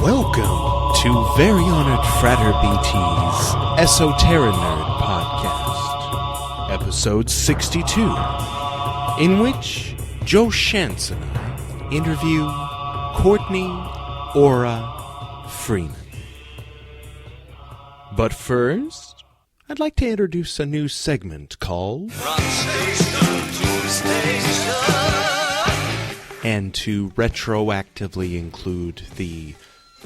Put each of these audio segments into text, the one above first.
Welcome to Very Honored Frater BT's Esoterinerd podcast, episode 62, in which Joe Shantz and I interview Courtney Aura Freeman. But first, I'd like to introduce a new segment called From Station to Station, and to retroactively include the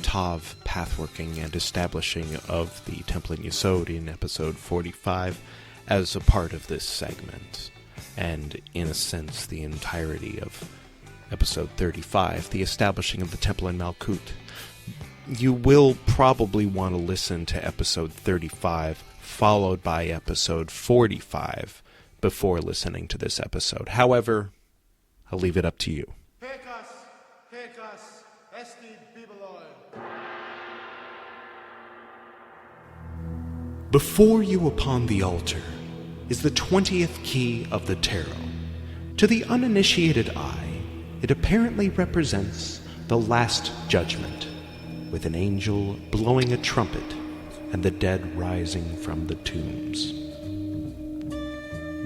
Tav pathworking and establishing of the Temple in Yesod in episode 45 as a part of this segment, and in a sense the entirety of episode 35, the establishing of the Temple in Malkut. You will probably want to listen to episode 35 followed by episode 45 before listening to this episode. However, I'll leave it up to you. Before you upon the altar is the 20th key of the tarot. To the uninitiated eye, it apparently represents the Last Judgment, with an angel blowing a trumpet and the dead rising from the tombs.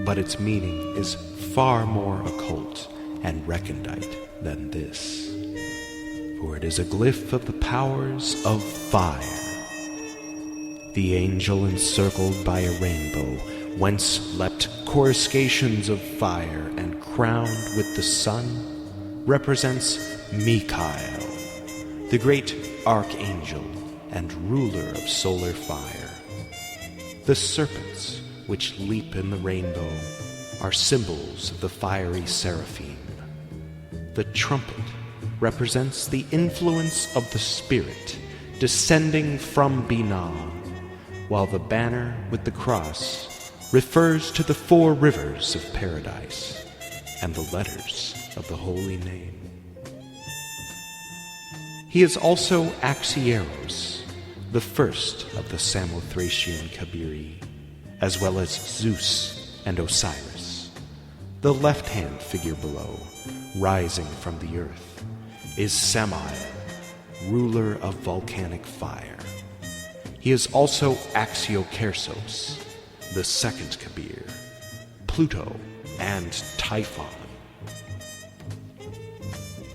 But its meaning is far more occult and recondite than this, for it is a glyph of the powers of fire. The angel encircled by a rainbow, whence leapt coruscations of fire and crowned with the sun, represents Mikhail, the great archangel and ruler of solar fire. The serpents which leap in the rainbow are symbols of the fiery seraphim. The trumpet represents the influence of the spirit descending from Binah, while the banner with the cross refers to the 4 rivers of paradise and the letters of the holy name. He is also Axieros, the first of the Samothracian Kabiri, as well as Zeus and Osiris. The left-hand figure below, rising from the earth, is Samael, ruler of volcanic fire. He is also Axiokersos, the second Kabir, Pluto, and Typhon.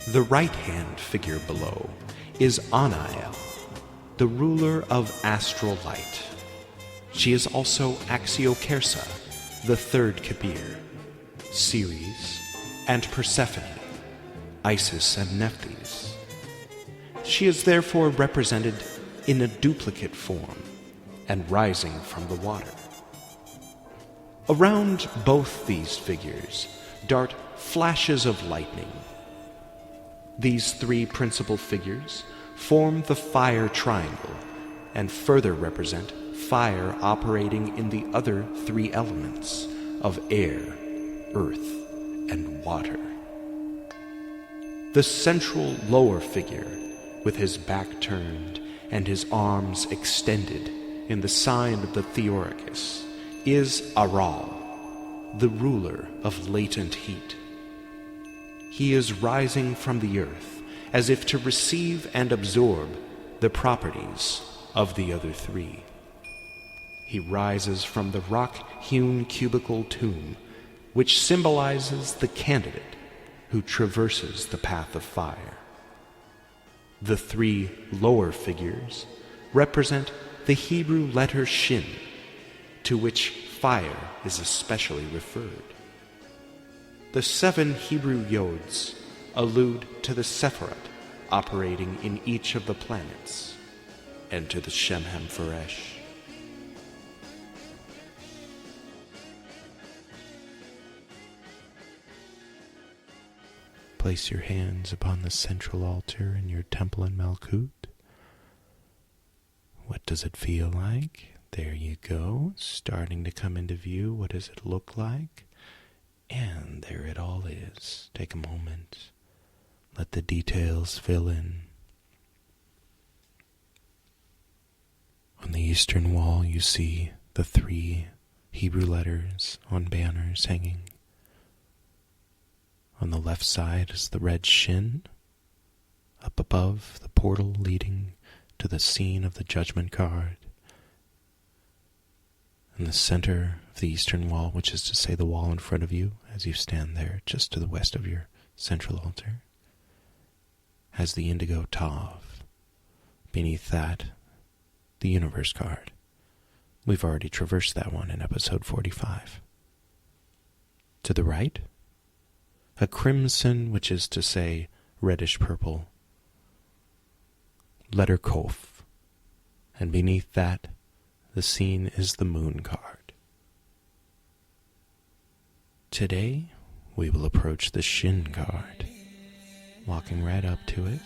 The right-hand figure below is Anael, the ruler of astral light. She is also Axiokersa, the third Kabir, Ceres, and Persephone, Isis and Nephthys. She is therefore represented in a duplicate form and rising from the water. Around both these figures dart flashes of lightning. These 3 principal figures form the fire triangle and further represent fire operating in the other 3 elements of air, earth, and water. The central lower figure, with his back turned and his arms extended in the sign of the Theoricus, is Aral, the ruler of latent heat. He is rising from the earth as if to receive and absorb the properties of the other 3. He rises from the rock-hewn cubical tomb, which symbolizes the candidate who traverses the path of fire. The 3 lower figures represent the Hebrew letter Shin, to which fire is especially referred. The 7 Hebrew Yods allude to the Sephiroth operating in each of the planets, and to the Shem HaMephoresh. Place your hands upon the central altar in your temple in Malkut. What does it feel like? There you go, starting to come into view. What does it look like? And there it all is. Take a moment. Let the details fill in. On the eastern wall you see the 3 Hebrew letters on banners hanging. On the left side is the red Shin, up above the portal leading to the scene of the judgment card. In the center of the eastern wall, which is to say the wall in front of you as you stand there just to the west of your central altar, has the indigo Tav. Beneath that, the universe card. We've already traversed that one in episode 45. To the right, a crimson, which is to say reddish-purple, letter Kof, and beneath that, the scene is the moon card. Today, we will approach the Shin card, walking right up to it,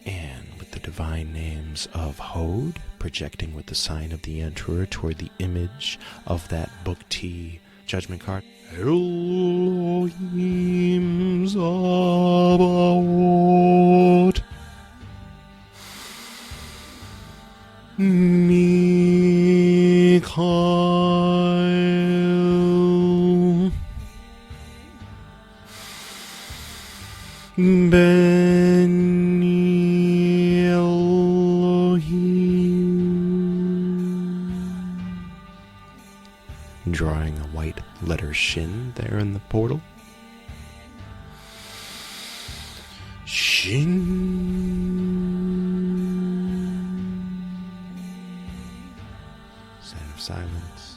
and with the divine names of Hod, projecting with the sign of the Emperor toward the image of that Book T judgment card. Elohim Zabaoth Mikhail Beni Elohim, drawing a white letter Shin there in the portal. Shin. Sign of silence.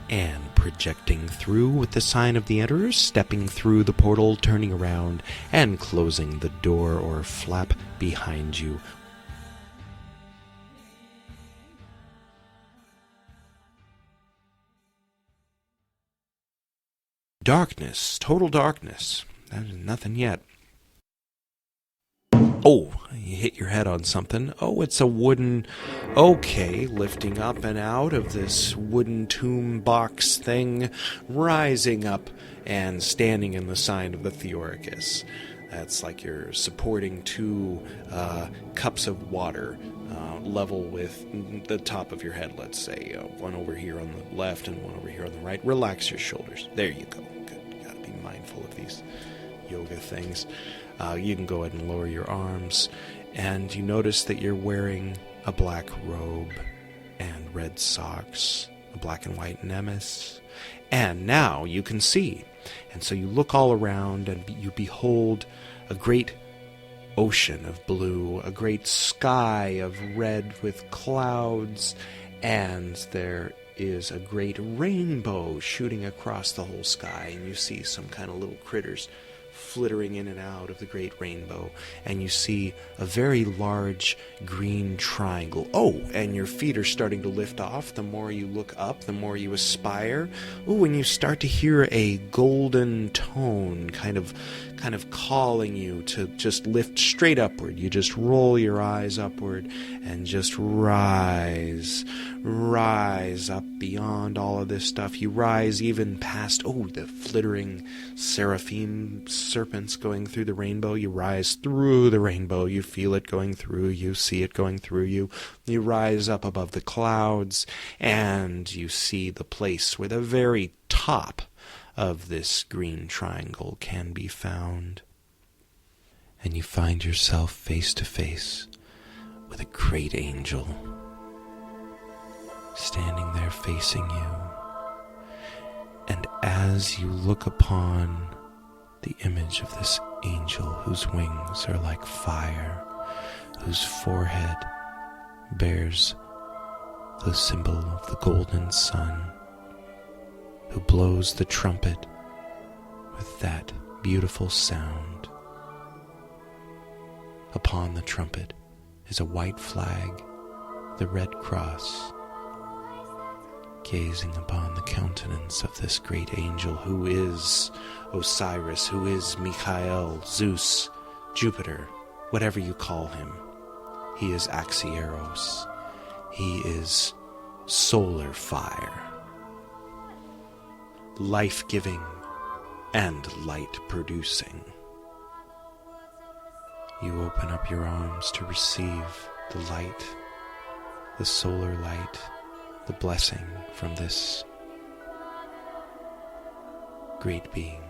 And projecting through with the sign of the Emperor, stepping through the portal, turning around, and closing the door or flap behind you. Darkness, total darkness. That is nothing yet. Oh, you hit your head on something. Oh, it's a wooden... Okay, lifting up and out of this wooden tomb box thing, rising up and standing in the sign of the Theoricus. That's like you're supporting two cups of water level with the top of your head, let's say. One over here on the left and one over here on the right. Relax your shoulders. There you go. Good. You gotta be mindful of these yoga things. You can go ahead and lower your arms, and you notice that you're wearing a black robe and red socks, a black and white nemes, and now you can see. And so you look all around and you behold a great ocean of blue, a great sky of red with clouds, and there is a great rainbow shooting across the whole sky, and you see some kind of little critters flittering in and out of the great rainbow, and you see a very large green triangle. Oh, and your feet are starting to lift off. The more you look up, the more you aspire. Oh, and you start to hear a golden tone kind of calling you to just lift straight upward. You just roll your eyes upward and just rise up beyond all of this stuff. You rise even past, the flittering seraphim serpents going through the rainbow. You rise through the rainbow. You feel it going through you, see it going through you. You rise up above the clouds, and you see the place where the very top of this green triangle can be found. And you find yourself face to face with a great angel standing there facing you. And as you look upon the image of this angel whose wings are like fire, whose forehead bears the symbol of the golden sun, who blows the trumpet with that beautiful sound. Upon the trumpet is a white flag, the Red Cross, gazing upon the countenance of this great angel who is Osiris, who is Michael, Zeus, Jupiter, whatever you call him. He is Axieros. He is solar fire, life-giving and light-producing. You open up your arms to receive the light, the solar light, the blessing from this great being.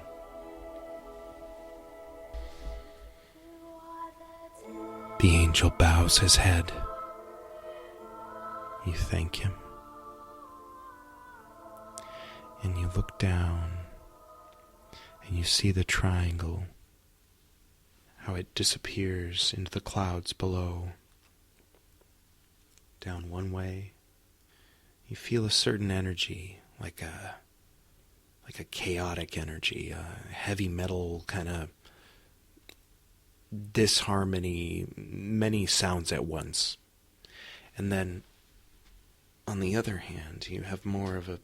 The angel bows his head. You thank him. And you look down, and you see the triangle, how it disappears into the clouds below. Down one way, you feel a certain energy, like a chaotic energy, a heavy metal kind of disharmony, many sounds at once. And then, on the other hand, you have more of a,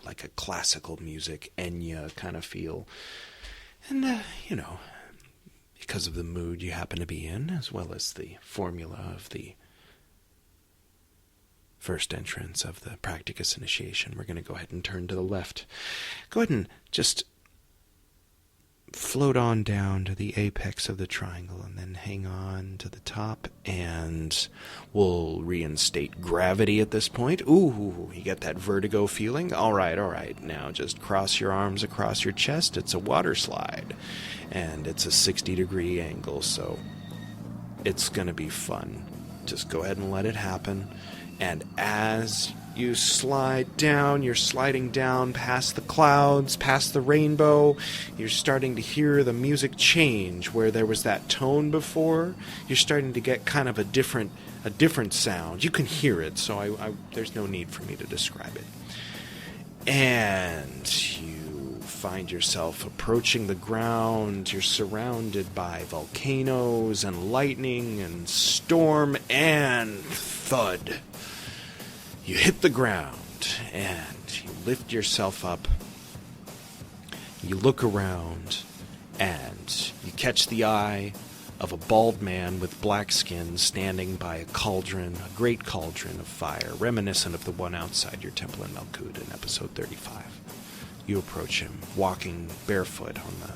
like a classical music, Enya kind of feel. And, because of the mood you happen to be in, as well as the formula of the first entrance of the Practicus initiation, we're going to go ahead and turn to the left. Go ahead and just float on down to the apex of the triangle and then hang on to the top, and we'll reinstate gravity at this point. Ooh, you get that vertigo feeling? All right. Now just cross your arms across your chest. It's a water slide, and it's a 60-degree angle, so it's going to be fun. Just go ahead and let it happen. And as you slide down, you're sliding down past the clouds, past the rainbow. You're starting to hear the music change. Where there was that tone before, you're starting to get kind of a different sound. You can hear it, so there's no need for me to describe it. And you find yourself approaching the ground. You're surrounded by volcanoes and lightning and storm and thud. You hit the ground, and you lift yourself up. You look around, and you catch the eye of a bald man with black skin standing by a cauldron, a great cauldron of fire, reminiscent of the one outside your temple in Malkud in episode 35. You approach him, walking barefoot on the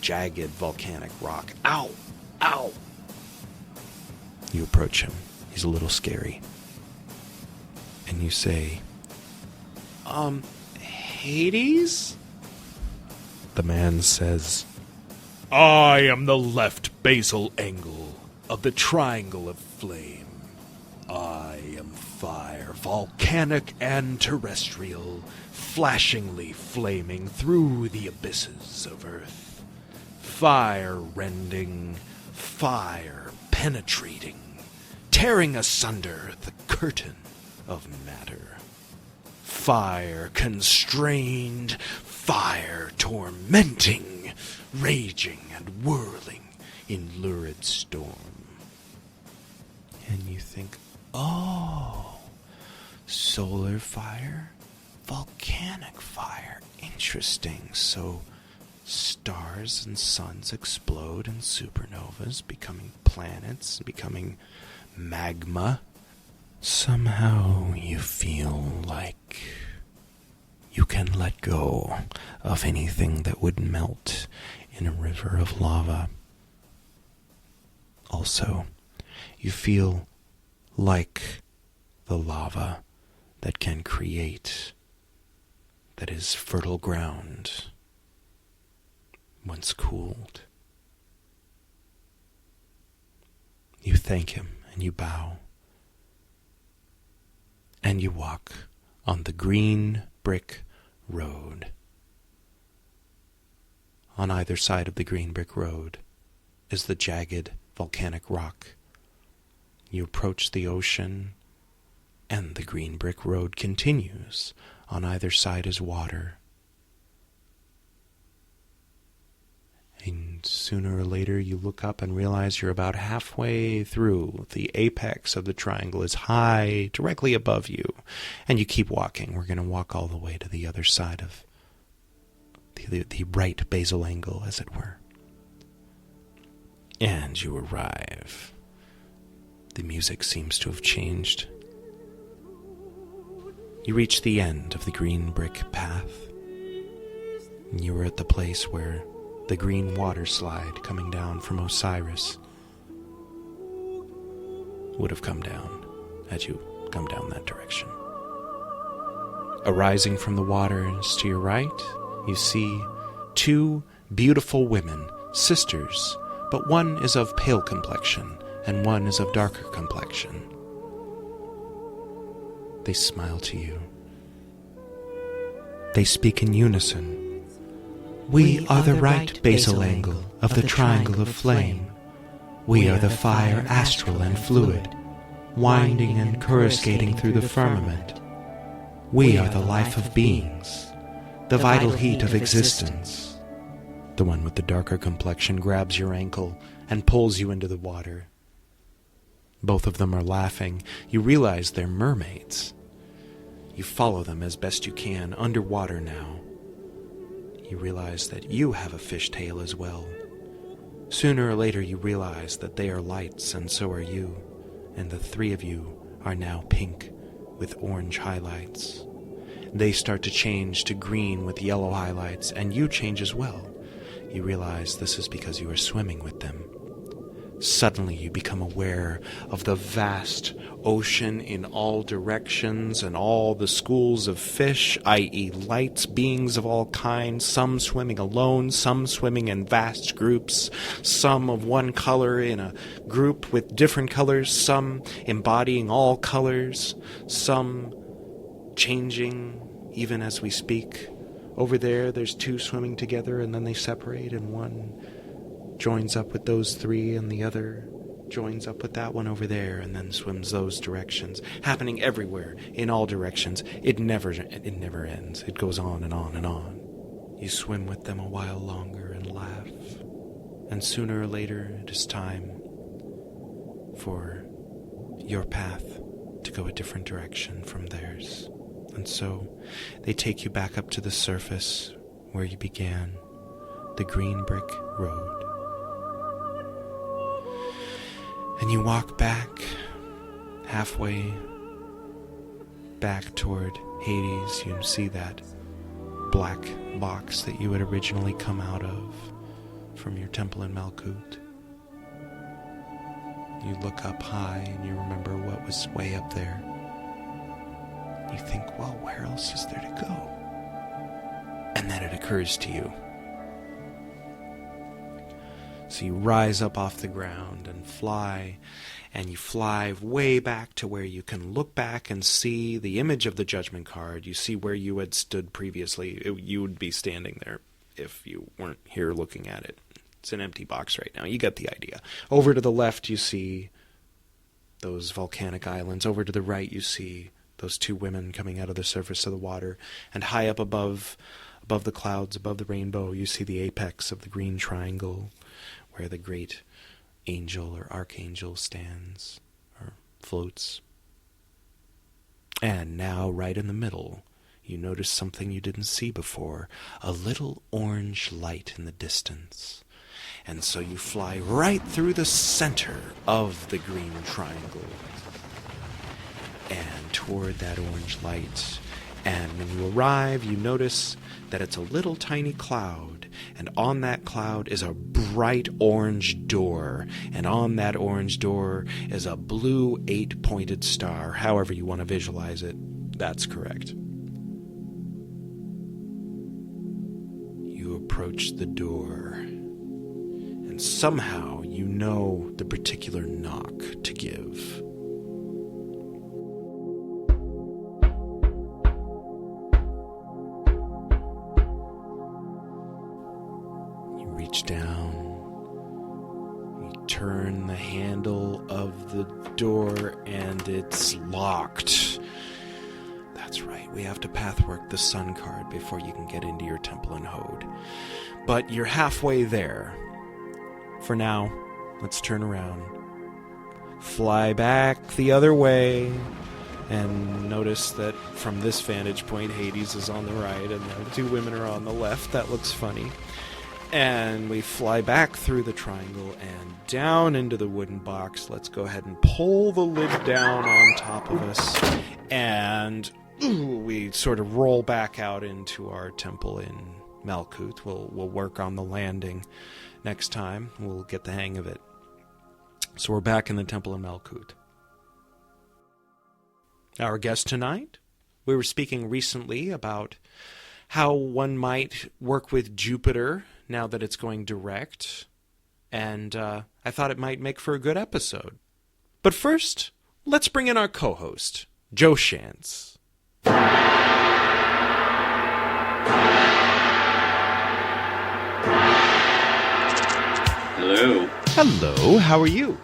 jagged volcanic rock. Ow! Ow! You approach him. He's a little scary. And you say, Hades? The man says, I am the left basal angle of the triangle of flame. I am fire, volcanic and terrestrial, flashingly flaming through the abysses of earth. Fire rending, fire penetrating, tearing asunder the curtain of matter. Fire constrained, fire tormenting, raging and whirling in lurid storm. And you think, oh, solar fire, volcanic fire, interesting. So stars and suns explode in supernovas, becoming planets, becoming magma. Somehow you feel like you can let go of anything that would melt in a river of lava. Also, you feel like the lava that can create, that is fertile ground once cooled. You thank him and you bow. And you walk on the green brick road. On either side of the green brick road is the jagged volcanic rock. You approach the ocean, and the green brick road continues. On either side is water. And sooner or later you look up and realize you're about halfway through. The apex of the triangle is high, directly above you. And you keep walking. We're going to walk all the way to the other side of the right basal angle, as it were. And you arrive. The music seems to have changed. You reach the end of the green brick path. And you are at the place where the green water slide coming down from Osiris would have come down had you come down that direction. Arising from the waters to your right, you see two beautiful women, sisters, but one is of pale complexion and one is of darker complexion. They smile to you. They speak in unison. We are the right basal angle of the triangle of flame. We are the fire astral and fluid, winding and coruscating through the firmament. We are the life of beings, the vital heat of existence. The one with the darker complexion grabs your ankle and pulls you into the water. Both of them are laughing. You realize they're mermaids. You follow them as best you can, underwater now. You realize that you have a fishtail as well. Sooner or later you realize that they are lights and so are you, and the three of you are now pink with orange highlights. They start to change to green with yellow highlights, and you change as well. You realize this is because you are swimming with them. Suddenly you become aware of the vast ocean in all directions and all the schools of fish, i.e. lights, beings of all kinds, some swimming alone, some swimming in vast groups, some of one color in a group with different colors, some embodying all colors, some changing even as we speak. Over there's two swimming together and then they separate and one joins up with those three and the other joins up with that one over there and then swims those directions, happening everywhere, in all directions. It never ends. It goes on and on and on. You swim with them a while longer and laugh, and sooner or later it is time for your path to go a different direction from theirs. And so they take you back up to the surface where you began, the green brick road. And you walk back, halfway back toward Hades. You see that black box that you had originally come out of from your temple in Malkut. You look up high and you remember what was way up there. You think, well, where else is there to go? And then it occurs to you. So you rise up off the ground and you fly way back to where you can look back and see the image of the judgment card. You see where you had stood previously. You would be standing there if you weren't here looking at it. It's an empty box right now. You get the idea. Over to the left, you see those volcanic islands. Over to the right, you see those two women coming out of the surface of the water. And high up above the clouds, above the rainbow, you see the apex of the green triangle, where the great angel or archangel stands or floats. And now, right in the middle, you notice something you didn't see before, a little orange light in the distance. And so you fly right through the center of the green triangle and toward that orange light. And when you arrive, you notice that it's a little tiny cloud, and on that cloud is a bright orange door, and on that orange door is a blue 8-pointed star. However you want to visualize it, that's correct. You approach the door, and somehow you know the particular knock to give. Reach down, you turn the handle of the door, and it's locked. That's right, we have to pathwork the sun card before you can get into your temple in Hode. But you're halfway there. For now, let's turn around, fly back the other way, and notice that from this vantage point, Hades is on the right, and the two women are on the left. That looks funny. And we fly back through the triangle and down into the wooden box. Let's go ahead and pull the lid down on top of us. And we sort of roll back out into our temple in Malkut. We'll work on the landing next time. We'll get the hang of it. So we're back in the temple in Malkut. Our guest tonight, we were speaking recently about how one might work with Jupiter now that it's going direct. and I thought it might make for a good episode. But first, let's bring in our co-host, Joe Shantz. Hello. Hello, how are you?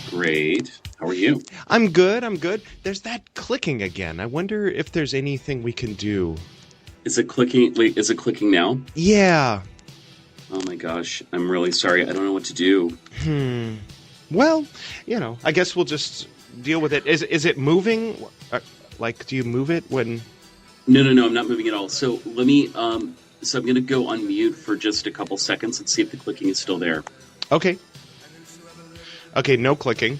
Great. How are you? I'm good. There's that clicking again. I wonder if there's anything we can do. Is it clicking? Wait, is it clicking now? Yeah. Oh my gosh. I'm really sorry. I don't know what to do. Well, I guess we'll just deal with it. Is it moving? Do you move it when... No, I'm not moving at all. So let me, so I'm going to go on mute for just a couple seconds and see if the clicking is still there. Okay. Okay, no clicking.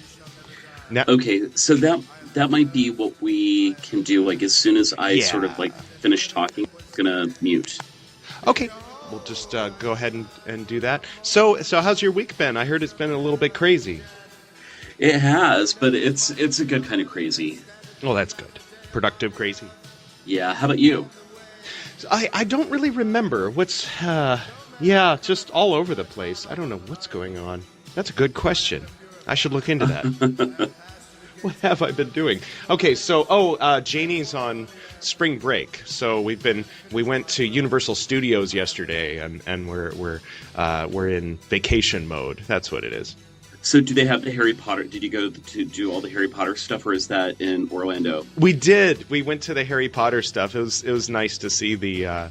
Now... Okay, so that might be what we can do. Like, as soon as I sort of, finish talking, I'm going to mute. Okay. We'll just go ahead and do that. So how's your week been? I heard it's been a little bit crazy. It has, but it's a good kind of crazy. Well, that's good. Productive crazy. Yeah, how about you? I don't really remember. What's, just all over the place. I don't know what's going on. That's a good question. I should look into that. What have I been doing? Okay, so, Janie's on spring break. So we went to Universal Studios yesterday, and we're in vacation mode. That's what it is. So do they have the Harry Potter? Did you go to do all the Harry Potter stuff, or is that in Orlando? We did. We went to the Harry Potter stuff. It was nice to see the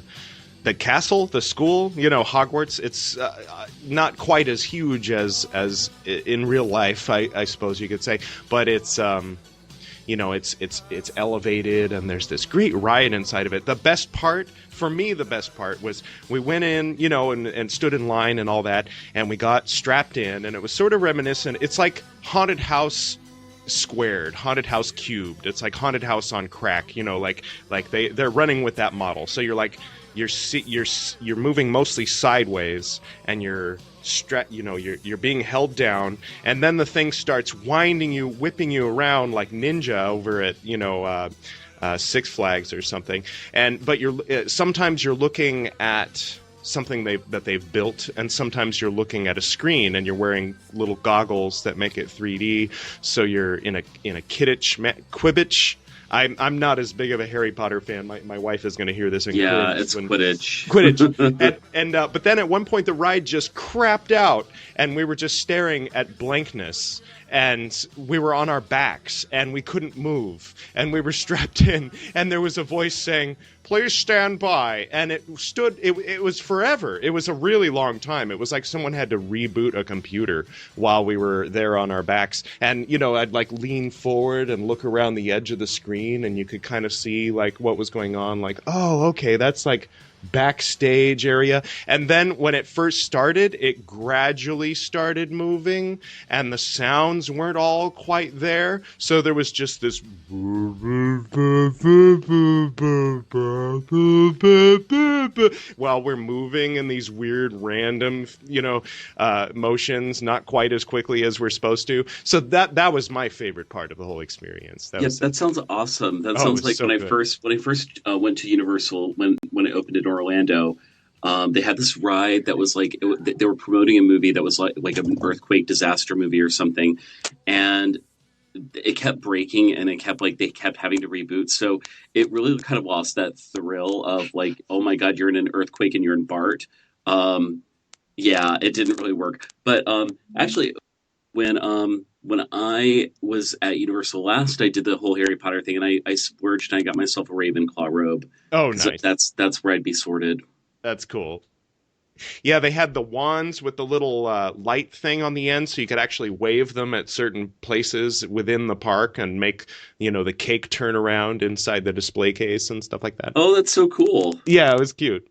castle, the school, Hogwarts. It's not quite as huge as in real life, I suppose you could say, but it's it's elevated, and there's this great ride inside of it. The best part was we went in, and stood in line and all that, and we got strapped in, and it was sort of reminiscent. It's like Haunted House squared, Haunted House cubed. It's like Haunted House on crack, like they're running with that model. So you're like, you're moving mostly sideways, and you're being held down, and then the thing starts winding you, whipping you around like ninja over at Six Flags or something. But sometimes you're looking at something that they've built, and sometimes you're looking at a screen, and you're wearing little goggles that make it 3D. So you're in a Quidditch. I'm not as big of a Harry Potter fan. My wife is going to hear this. And it's Quidditch. Quidditch. But then at one point the ride just crapped out, and we were just staring at blankness, and we were on our backs, and we couldn't move, and we were strapped in, and there was a voice saying, "Please stand by," and it was forever. It was a really long time. It was like someone had to reboot a computer while we were there on our backs. And, I'd like lean forward and look around the edge of the screen, and you could kind of see like what was going on. Like, oh, okay, that's like backstage area. And then when it first started, it gradually started moving, and the sounds weren't all quite there. So there was just this while we're moving in these weird random, motions, not quite as quickly as we're supposed to. So that was my favorite part of the whole experience. That sounds awesome. That sounds like when I first went to Universal, when it opened in Orlando, they had this ride that was like, they were promoting a movie that was like an earthquake disaster movie or something, and it kept breaking, and they kept having to reboot. So it really kind of lost that thrill of like, oh my God, you're in an earthquake and you're in Bart. It didn't really work. But actually, when I was at Universal last, I did the whole Harry Potter thing, and I splurged and I got myself a Ravenclaw robe. Oh, nice. That's where I'd be sorted. That's cool. Yeah, they had the wands with the little light thing on the end, so you could actually wave them at certain places within the park and make, the cake turn around inside the display case and stuff like that. Oh, that's so cool. Yeah, it was cute.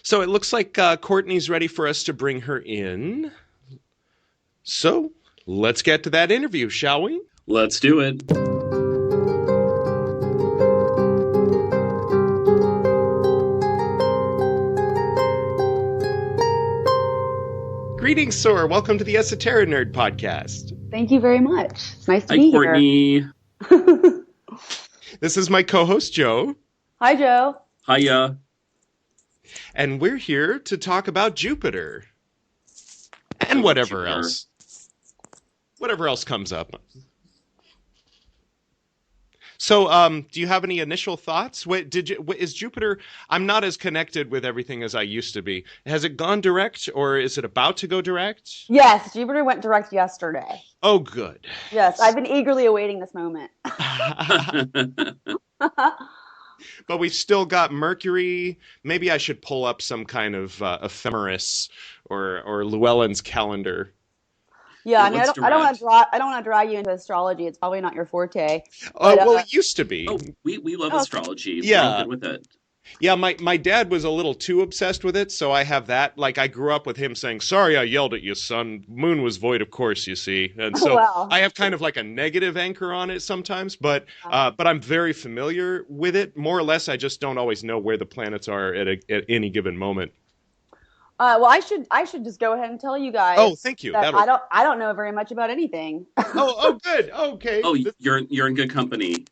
So it looks like Courtney's ready for us to bring her in. So let's get to that interview, shall we? Let's do it. Greetings, Sora. Welcome to the Esoterinerd podcast. Thank you very much. It's nice to be here. Hi, Courtney. This is my co-host, Joe. Hi, Joe. Hiya. And we're here to talk about Jupiter. And whatever else comes up. So, do you have any initial thoughts? Is Jupiter? I'm not as connected with everything as I used to be. Has it gone direct, or is it about to go direct? Yes, Jupiter went direct yesterday. Oh, good. Yes, I've been eagerly awaiting this moment. But we've still got Mercury. Maybe I should pull up some kind of ephemeris or Llewellyn's calendar. Yeah, I mean, I don't want to drag you into astrology. It's probably not your forte. Oh, well, it used to be. Oh, we love astrology. Yeah. We're good with it. Yeah, my dad was a little too obsessed with it, so I have that. Like, I grew up with him saying, "Sorry, I yelled at you, son. Moon was void, of course, you see." And so I have kind of like a negative anchor on it sometimes, but I'm very familiar with it. More or less, I just don't always know where the planets are at any given moment. Well, I should just go ahead and tell you guys. Oh, thank you. That I don't know very much about anything. Oh, good. Okay. Oh, you're in good company.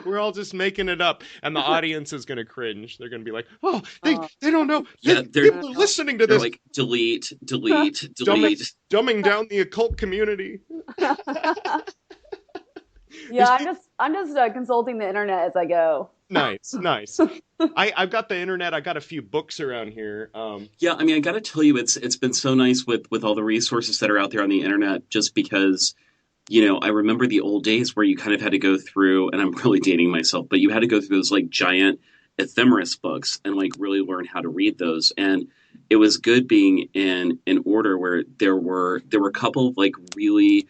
We're all just making it up, and the audience is going to cringe. They're going to be like, "Oh, they don't know. Yeah, people are listening to this." Like, delete. Dumbing down the occult community. Yeah, I'm just consulting the internet as I go. Nice. I've got the internet. I got a few books around here. Yeah, I mean, I got to tell you, it's been so nice with all the resources that are out there on the internet, just because, I remember the old days where you kind of had to go through, and I'm really dating myself, but you had to go through those like giant ephemeris books and like really learn how to read those. And it was good being in an order where there were a couple of like really,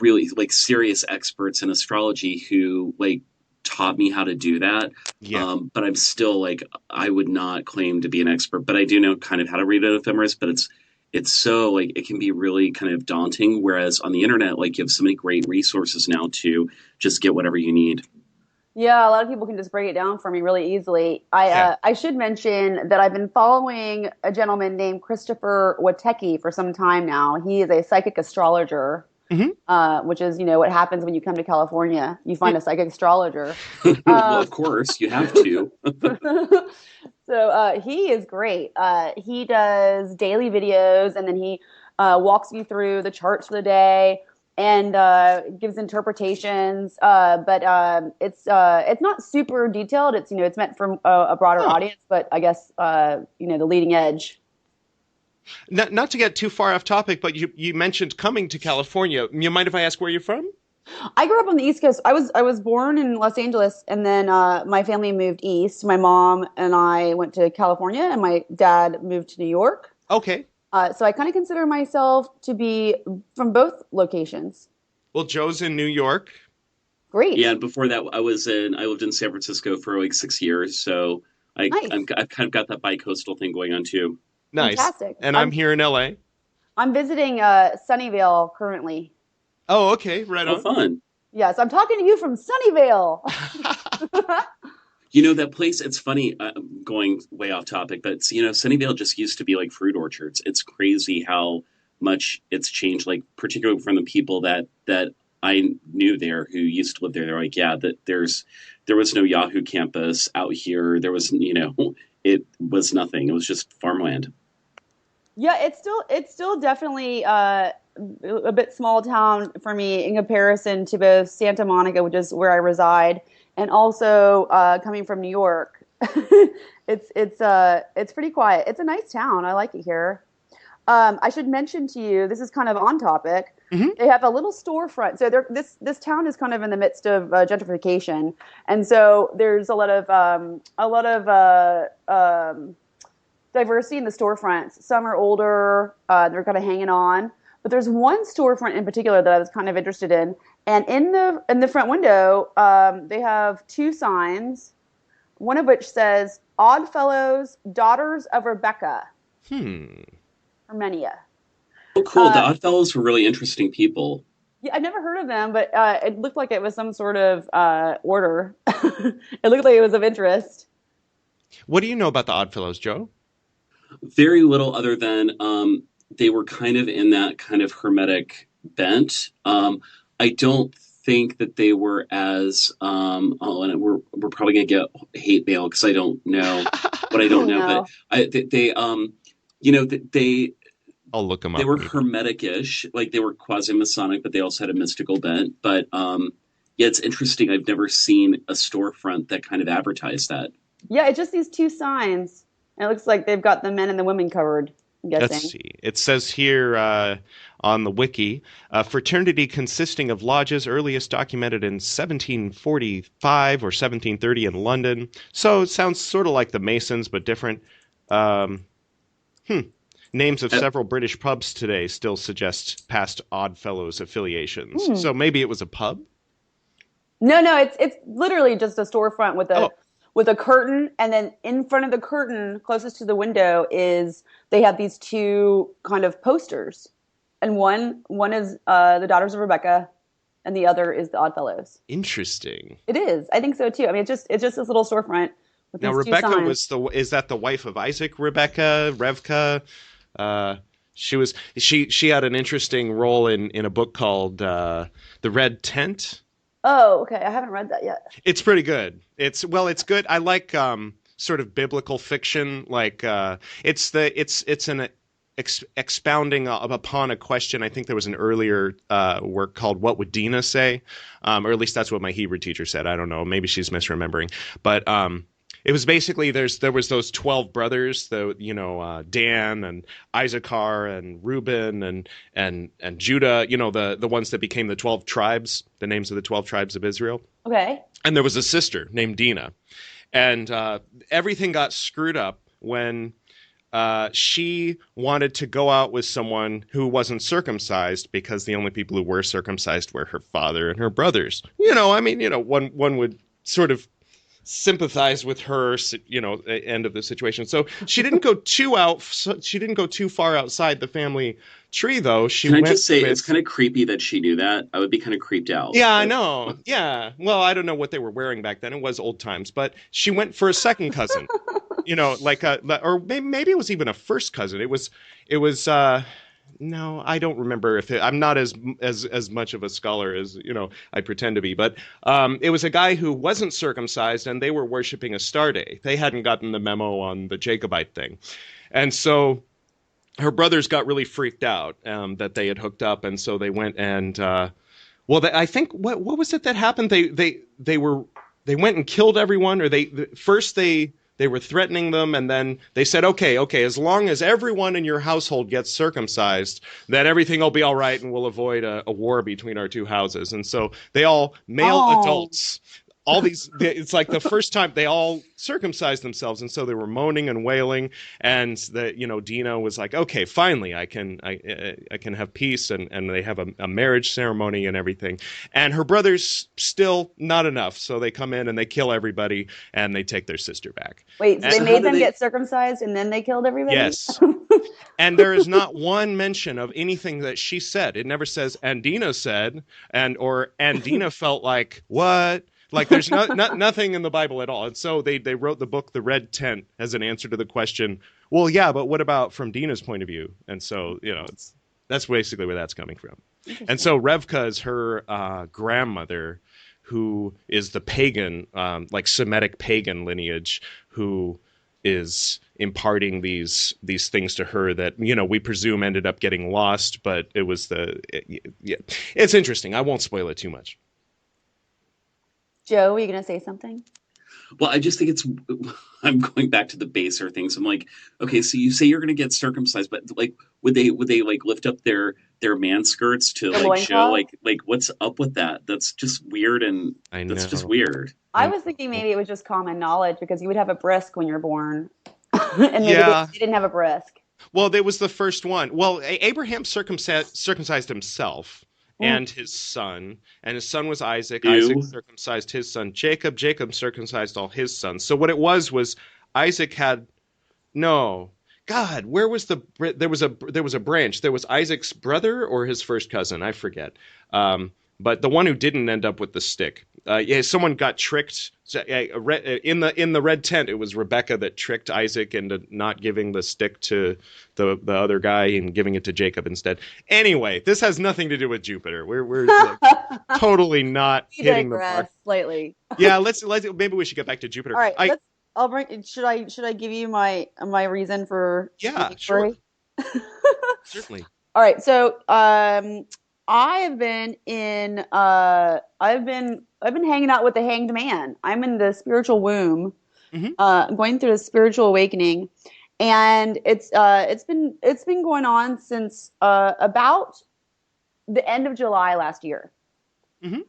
really like serious experts in astrology who like taught me how to do that. Yeah. But I'm still like, I would not claim to be an expert, but I do know kind of how to read an ephemeris, but it's so like, it can be really kind of daunting. Whereas on the internet, like you have so many great resources now to just get whatever you need. Yeah, a lot of people can just break it down for me really easily. I should mention that I've been following a gentleman named Christopher Witecki for some time now. He is a psychic astrologer. Mm-hmm. Which is, what happens when you come to California. You find a psychic astrologer. Well, of course, you have to. So he is great. He does daily videos, and then he walks you through the charts for the day and gives interpretations. But it's not super detailed. It's it's meant for a broader audience, but I guess the leading edge. Not to get too far off topic, but you mentioned coming to California. You mind if I ask where you're from? I grew up on the East Coast. I was born in Los Angeles, and then my family moved east. My mom and I went to California, and my dad moved to New York. Okay. So I kind of consider myself to be from both locations. Well, Joe's in New York. Great. Yeah, and before that, I lived in San Francisco for like 6 years, so I've kind of got that bi-coastal thing going on too. Nice. Fantastic. And I'm here in LA. I'm visiting Sunnyvale currently. Oh, okay. Right on. Oh, fun. Yes, I'm talking to you from Sunnyvale. That place, it's funny, going way off topic, but Sunnyvale just used to be like fruit orchards. It's crazy how much it's changed, like particularly from the people that I knew there who used to live there. They're like, yeah, that there was no Yahoo campus out here. There was, it was nothing. It was just farmland. Yeah, it's still definitely a bit small town for me in comparison to both Santa Monica, which is where I reside, and also coming from New York. It's pretty quiet. It's a nice town. I like it here. I should mention to you, this is kind of on topic. Mm-hmm. They have a little storefront. So this town is kind of in the midst of gentrification, and so there's a lot of diversity in the storefronts. Some are older, they're kind of hanging on. But there's one storefront in particular that I was kind of interested in. And in the front window, they have two signs, one of which says, Oddfellows, Daughters of Rebecca. Hermenia. Oh, cool. The Oddfellows were really interesting people. Yeah, I've never heard of them, but it looked like it was some sort of order. It looked like it was of interest. What do you know about the Oddfellows, Joe? Very little, other than they were kind of in that kind of hermetic bent. I don't think that they were as and we're probably gonna get hate mail because I don't know what I don't know, but They I'll look them up. They were Hermetic-ish, like they were quasi-Masonic, but they also had a mystical bent. But yeah, it's interesting. I've never seen a storefront that kind of advertised that. Yeah, it's just these two signs. And it looks like they've got the men and the women covered, I'm guessing. Let's see. It says here on the wiki, a fraternity consisting of lodges earliest documented in 1745 or 1730 in London. So it sounds sort of like the Masons, but different. Names of several British pubs today still suggest past Oddfellows affiliations. So maybe it was a pub? No, it's literally just a storefront with a curtain, and then in front of the curtain, closest to the window, they have these two kind of posters, and one is the Daughters of Rebecca, and the other is the Oddfellows. Interesting. It is. I think so too. I mean, it's just this little storefront with these Rebecca two signs. is that the wife of Isaac? Revka? She had an interesting role in a book called The Red Tent. Oh, okay. I haven't read that yet. It's pretty good. It's good. I like sort of biblical fiction. Like it's an expounding upon a question. I think there was an earlier work called "What Would Dinah Say," or at least that's what my Hebrew teacher said. I don't know. Maybe she's misremembering, but. It was basically there was those 12 brothers, Dan and Issachar and Reuben and Judah, the ones that became the 12 tribes, the names of the 12 tribes of Israel. Okay. And there was a sister named Dinah. And everything got screwed up when she wanted to go out with someone who wasn't circumcised, because the only people who were circumcised were her father and her brothers. One would sort of sympathize with her, end of the situation. So she didn't go too far outside the family tree, though. Can I just say, it's kind of creepy that she knew that. I would be kind of creeped out. Yeah, I know. Yeah. Well, I don't know what they were wearing back then. It was old times, but she went for a second cousin. Or maybe it was even a first cousin. It was. No, I don't remember I'm not as much of a scholar as, I pretend to be, but it was a guy who wasn't circumcised, and they were worshiping Astarte. They hadn't gotten the memo on the Jacobite thing. And so her brothers got really freaked out that they had hooked up, and so they went and I think what was it that happened? They went and killed everyone, or they were threatening them, and then they said, okay, as long as everyone in your household gets circumcised, then everything will be all right, and we'll avoid a war between our two houses. And so they all, male adults, all these, it's like the first time they all circumcised themselves, and so they were moaning and wailing, and Dina was like, okay, finally I can have peace, and they have a marriage ceremony and everything. And her brothers still not enough, so they come in and they kill everybody, and they take their sister back. Wait, so they made them get circumcised and then they killed everybody? Yes. And there is not one mention of anything that she said. It never says, and Dina said, and Dina felt like, what? Like there's nothing in the Bible at all. And so they wrote the book, The Red Tent, as an answer to the question, well, yeah, but what about from Dina's point of view? And so, that's basically where that's coming from. And so Revka is her grandmother, who is the pagan, like Semitic pagan lineage, who is imparting these things to her that, we presume ended up getting lost, but it was it's interesting. I won't spoil it too much. Joe, were you going to say something? Well, I just think I'm going back to the baser things. I'm like, okay, so you say you're going to get circumcised, but like, would they like lift up their man skirts to like show like what's up with that? That's just weird, and that's just weird. I was thinking maybe it was just common knowledge, because you would have a brisk when you're born, and maybe they didn't have a brisk. Well, there was the first one. Well, Abraham circumcised himself. And his son was Isaac. Ew. Isaac circumcised his son Jacob. Jacob circumcised all his sons. So what it was Isaac had where was there was a branch. There was Isaac's brother or his first cousin, I forget. But the one who didn't end up with the stick, someone got tricked. In the red tent, it was Rebecca that tricked Isaac into not giving the stick to the other guy and giving it to Jacob instead. Anyway, this has nothing to do with Jupiter. We're like, totally not hitting the mark slightly. Yeah, let's maybe we should get back to Jupiter. All right, I'll bring. Should I give you my reason for Yeah, being sure. furry? Certainly. All right. So, I've been hanging out with the Hanged Man. I'm in the spiritual womb, Hmm. going through a spiritual awakening, and it's been going on since about the end of July last year. Hmm.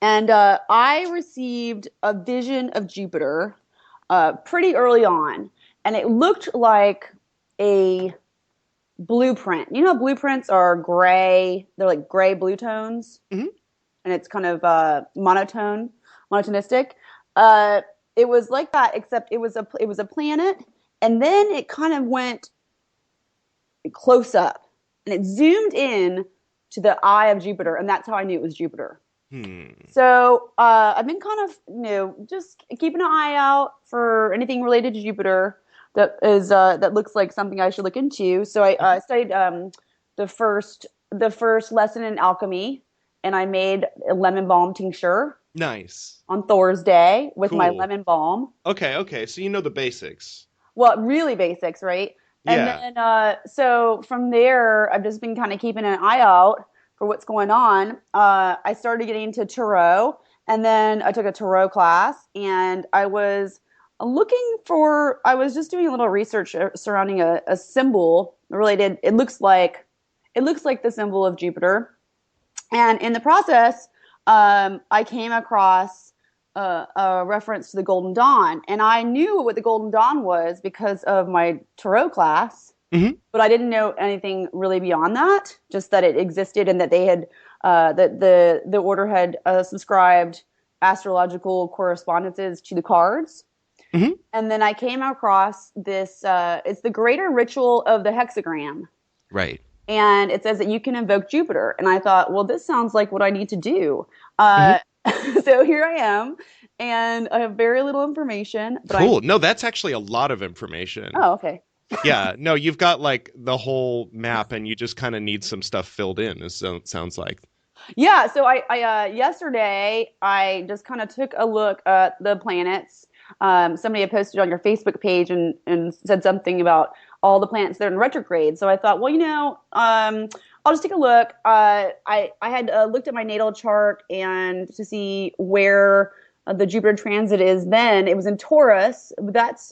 And I received a vision of Jupiter pretty early on, and it looked like a blueprint. You know, blueprints are gray; they're like gray blue tones, Hmm. and it's kind of monotonistic. It was like that, except it was a planet, and then it kind of went close up, and it zoomed in to the eye of Jupiter, and that's how I knew it was Jupiter. Hmm. So I've been kind of, just keeping an eye out for anything related to Jupiter that looks like something I should look into. So I studied the first lesson in alchemy, and I made a lemon balm tincture Nice. on Thor's Day with my Cool. lemon balm. Okay. So you know the basics. Well, really basics, right? And Yeah. then so from there, I've just been kind of keeping an eye out for what's going on. I started getting into tarot, and then I took a tarot class, and I was I was just doing a little research surrounding a symbol related. It looks like the symbol of Jupiter, and in the process, I came across a reference to the Golden Dawn, and I knew what the Golden Dawn was because of my tarot class, Hmm. but I didn't know anything really beyond that. Just that it existed and that they had that the order had subscribed astrological correspondences to the cards. Hmm. And then I came across this. It's the Greater Ritual of the Hexagram, Right. and it says that you can invoke Jupiter. And I thought, well, this sounds like what I need to do. Hmm. So here I am, and I have very little information. But Cool. No, that's actually a lot of information. oh, okay. Yeah. No, you've got like the whole map, and you just kind of need some stuff filled in. It sounds like. Yeah. So I yesterday I just kind of took a look at the planets. Somebody had posted on your Facebook page and said something about all the planets that are in retrograde. So I thought, well, I'll just take a look. I had looked at my natal chart and to see where the Jupiter transit is. Then it was in Taurus.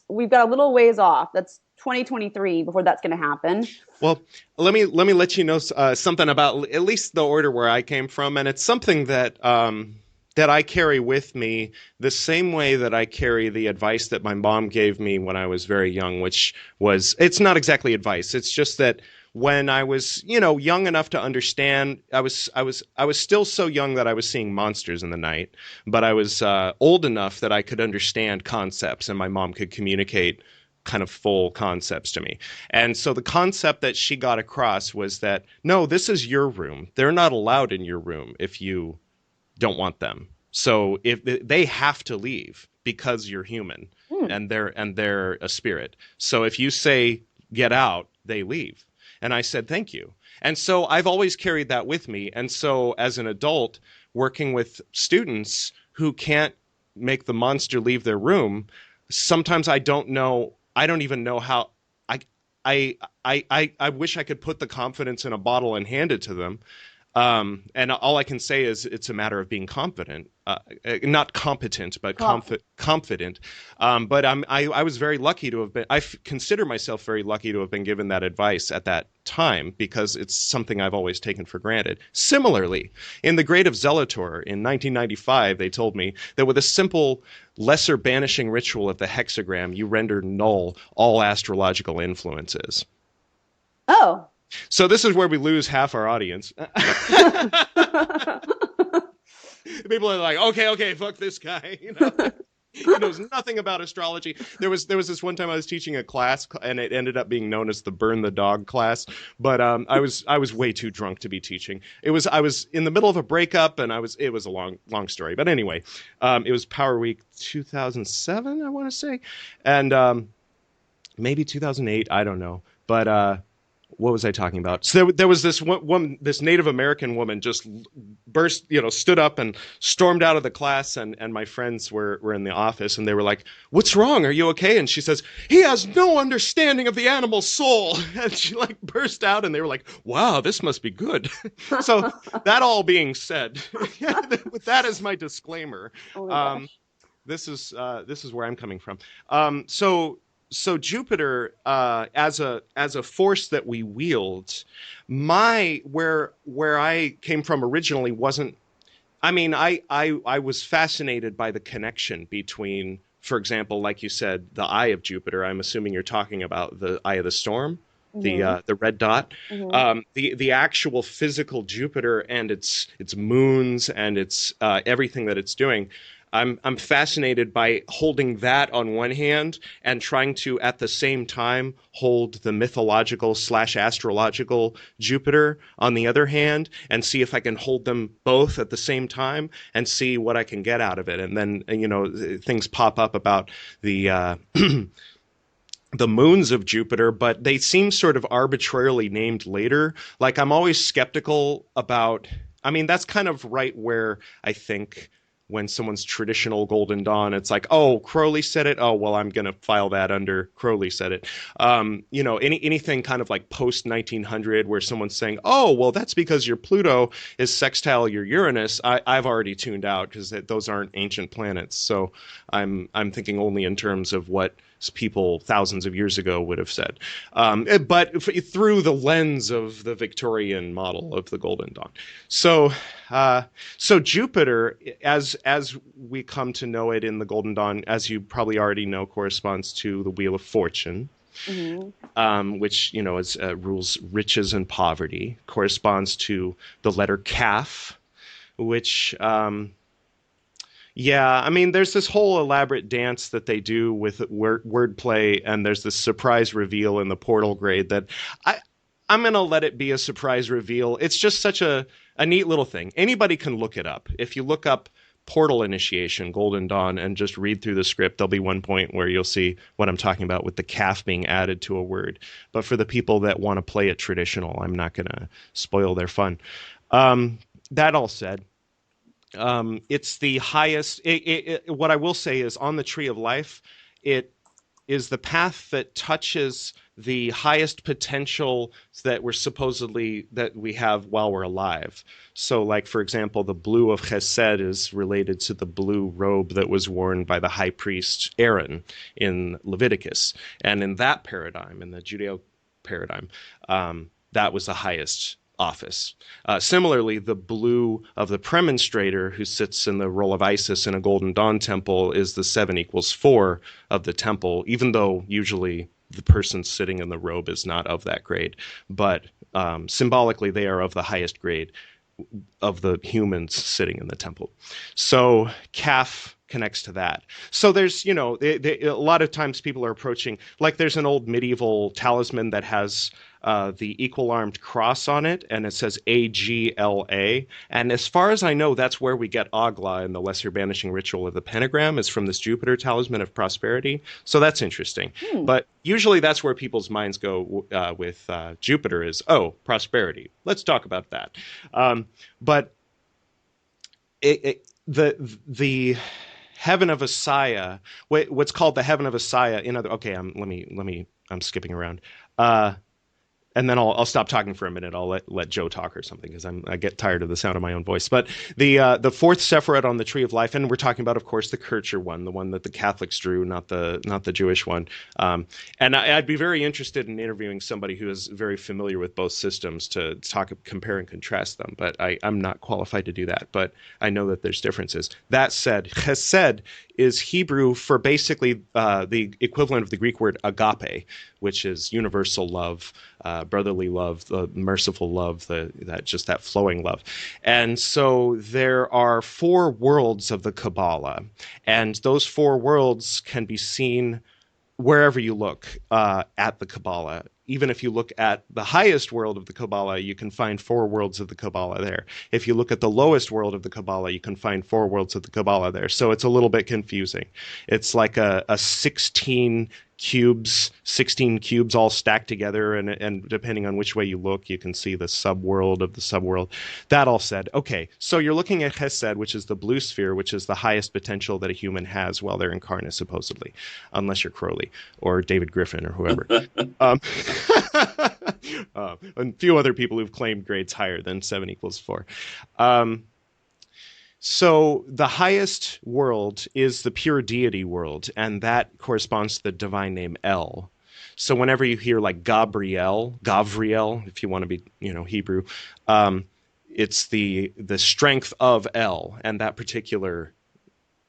We've got a little ways off. That's 2023 before that's going to happen. Well, let me let you know something about at least the order where I came from, and it's something that that I carry with me the same way that I carry the advice that my mom gave me when I was very young, which was it's not exactly advice. It's just that when I was, young enough to understand, I was still so young that I was seeing monsters in the night, but I was old enough that I could understand concepts, and my mom could communicate kind of full concepts to me. And so the concept that she got across was that, no, this is your room. They're not allowed in your room if you don't want them. So if they have to leave because you're human and they're a spirit. So if you say get out, they leave. And I said thank you. And so I've always carried that with me. And so as an adult working with students who can't make the monster leave their room, sometimes I don't even know how. I wish I could put the confidence in a bottle and hand it to them. And all I can say is it's a matter of being confident, not competent, but confident. But I was very lucky to have been. Consider myself very lucky to have been given that advice at that time because it's something I've always taken for granted. Similarly, in the Grade of Zelator in 1995, they told me that with a simple lesser banishing ritual of the hexagram, you render null all astrological influences. Oh. So this is where we lose half our audience. People are like, okay, fuck this guy. He knows nothing about astrology. There was this one time I was teaching a class, and it ended up being known as the Burn the Dog class. But I was way too drunk to be teaching. I was in the middle of a breakup, and it was a long story. But anyway, it was Power Week 2007, I want to say, and maybe 2008, I don't know. But what was I talking about? So there was this one, this Native American woman just burst, stood up and stormed out of the class, and my friends were in the office, and they were like, "What's wrong? Are you okay?" And she says, "He has no understanding of the animal soul." And she like burst out, and they were like, "Wow, this must be good." So that all being said, with that as my disclaimer, this is where I'm coming from. So Jupiter, as a force that we wield, where I came from originally wasn't. I mean, I was fascinated by the connection between, for example, like you said, the eye of Jupiter. I'm assuming you're talking about the eye of the storm, the red dot, the actual physical Jupiter and its moons and its everything that it's doing. I'm fascinated by holding that on one hand and trying to, at the same time, hold the mythological / astrological Jupiter on the other hand, and see if I can hold them both at the same time and see what I can get out of it. And then, things pop up about the the moons of Jupiter, but they seem sort of arbitrarily named later. Like, I'm always skeptical about, I mean, that's kind of right where I think when someone's traditional Golden Dawn, it's like, oh, Crowley said it. Oh, well, I'm going to file that under Crowley said it. Anything kind of like post 1900 where someone's saying, oh, well, that's because your Pluto is sextile your Uranus. I've already tuned out because those aren't ancient planets. So I'm thinking only in terms of what people thousands of years ago would have said, but through the lens of the Victorian model of the Golden Dawn. So Jupiter, as we come to know it in the Golden Dawn, as you probably already know, corresponds to the Wheel of Fortune, which rules riches and poverty. Corresponds to the letter Kaf, which. Yeah, I mean, there's this whole elaborate dance that they do with wordplay, and there's this surprise reveal in the portal grade that I'm going to let it be a surprise reveal. It's just such a neat little thing. Anybody can look it up. If you look up Portal Initiation, Golden Dawn, and just read through the script, there'll be one point where you'll see what I'm talking about with the calf being added to a word. But for the people that want to play it traditional, I'm not going to spoil their fun. That all said, it's the highest. What I will say is, on the Tree of Life, it is the path that touches the highest potential that we have while we're alive. So, like, for example, the blue of Chesed is related to the blue robe that was worn by the high priest Aaron in Leviticus, and in that paradigm, in the Judeo paradigm, that was the highest office. Similarly, the blue of the premonstrator who sits in the role of Isis in a Golden Dawn temple is the 7 = 4 of the temple, even though usually the person sitting in the robe is not of that grade. But symbolically, they are of the highest grade of the humans sitting in the temple. So Kaf connects to that. So there's, a lot of times people are approaching, like, there's an old medieval talisman that has the equal-armed cross on it, and it says AGLA. And as far as I know, that's where we get Agla in the Lesser Banishing Ritual of the Pentagram, is from this Jupiter talisman of prosperity. So that's interesting. But usually that's where people's minds go with Jupiter is, oh, prosperity. Let's talk about that. But the heaven of Asaya, what's called the heaven of Asaya, I'm skipping around. And then I'll stop talking for a minute. I'll let Joe talk or something, because I get tired of the sound of my own voice. But the fourth Sephirot on the Tree of Life, and we're talking about, of course, the Kircher one, the one that the Catholics drew, not the Jewish one. And I'd be very interested in interviewing somebody who is very familiar with both systems to compare and contrast them. But I'm not qualified to do that. But I know that there's differences. That said, Chesed is Hebrew for basically the equivalent of the Greek word agape, which is universal love, brotherly love, the merciful love, that flowing love. And so there are 4 worlds of the Kabbalah, and those 4 worlds can be seen wherever you look at the Kabbalah. even if you look at the highest world of the Kabbalah, you can find 4 worlds of the Kabbalah there. If you look at the lowest world of the Kabbalah, you can find 4 worlds of the Kabbalah there. So it's a little bit confusing. It's like a 16 cubes all stacked together, and depending on which way you look, you can see the subworld of the subworld. That all said, okay, so you're looking at Chesed, which is the blue sphere, which is the highest potential that a human has while they're incarnate, supposedly, unless you're Crowley or David Griffin or whoever. And a few other people who've claimed grades higher than 7 = 4. So the highest world is the pure deity world, and that corresponds to the divine name El. So whenever you hear like Gavriel, if you want to be, Hebrew, it's the strength of El, and that particular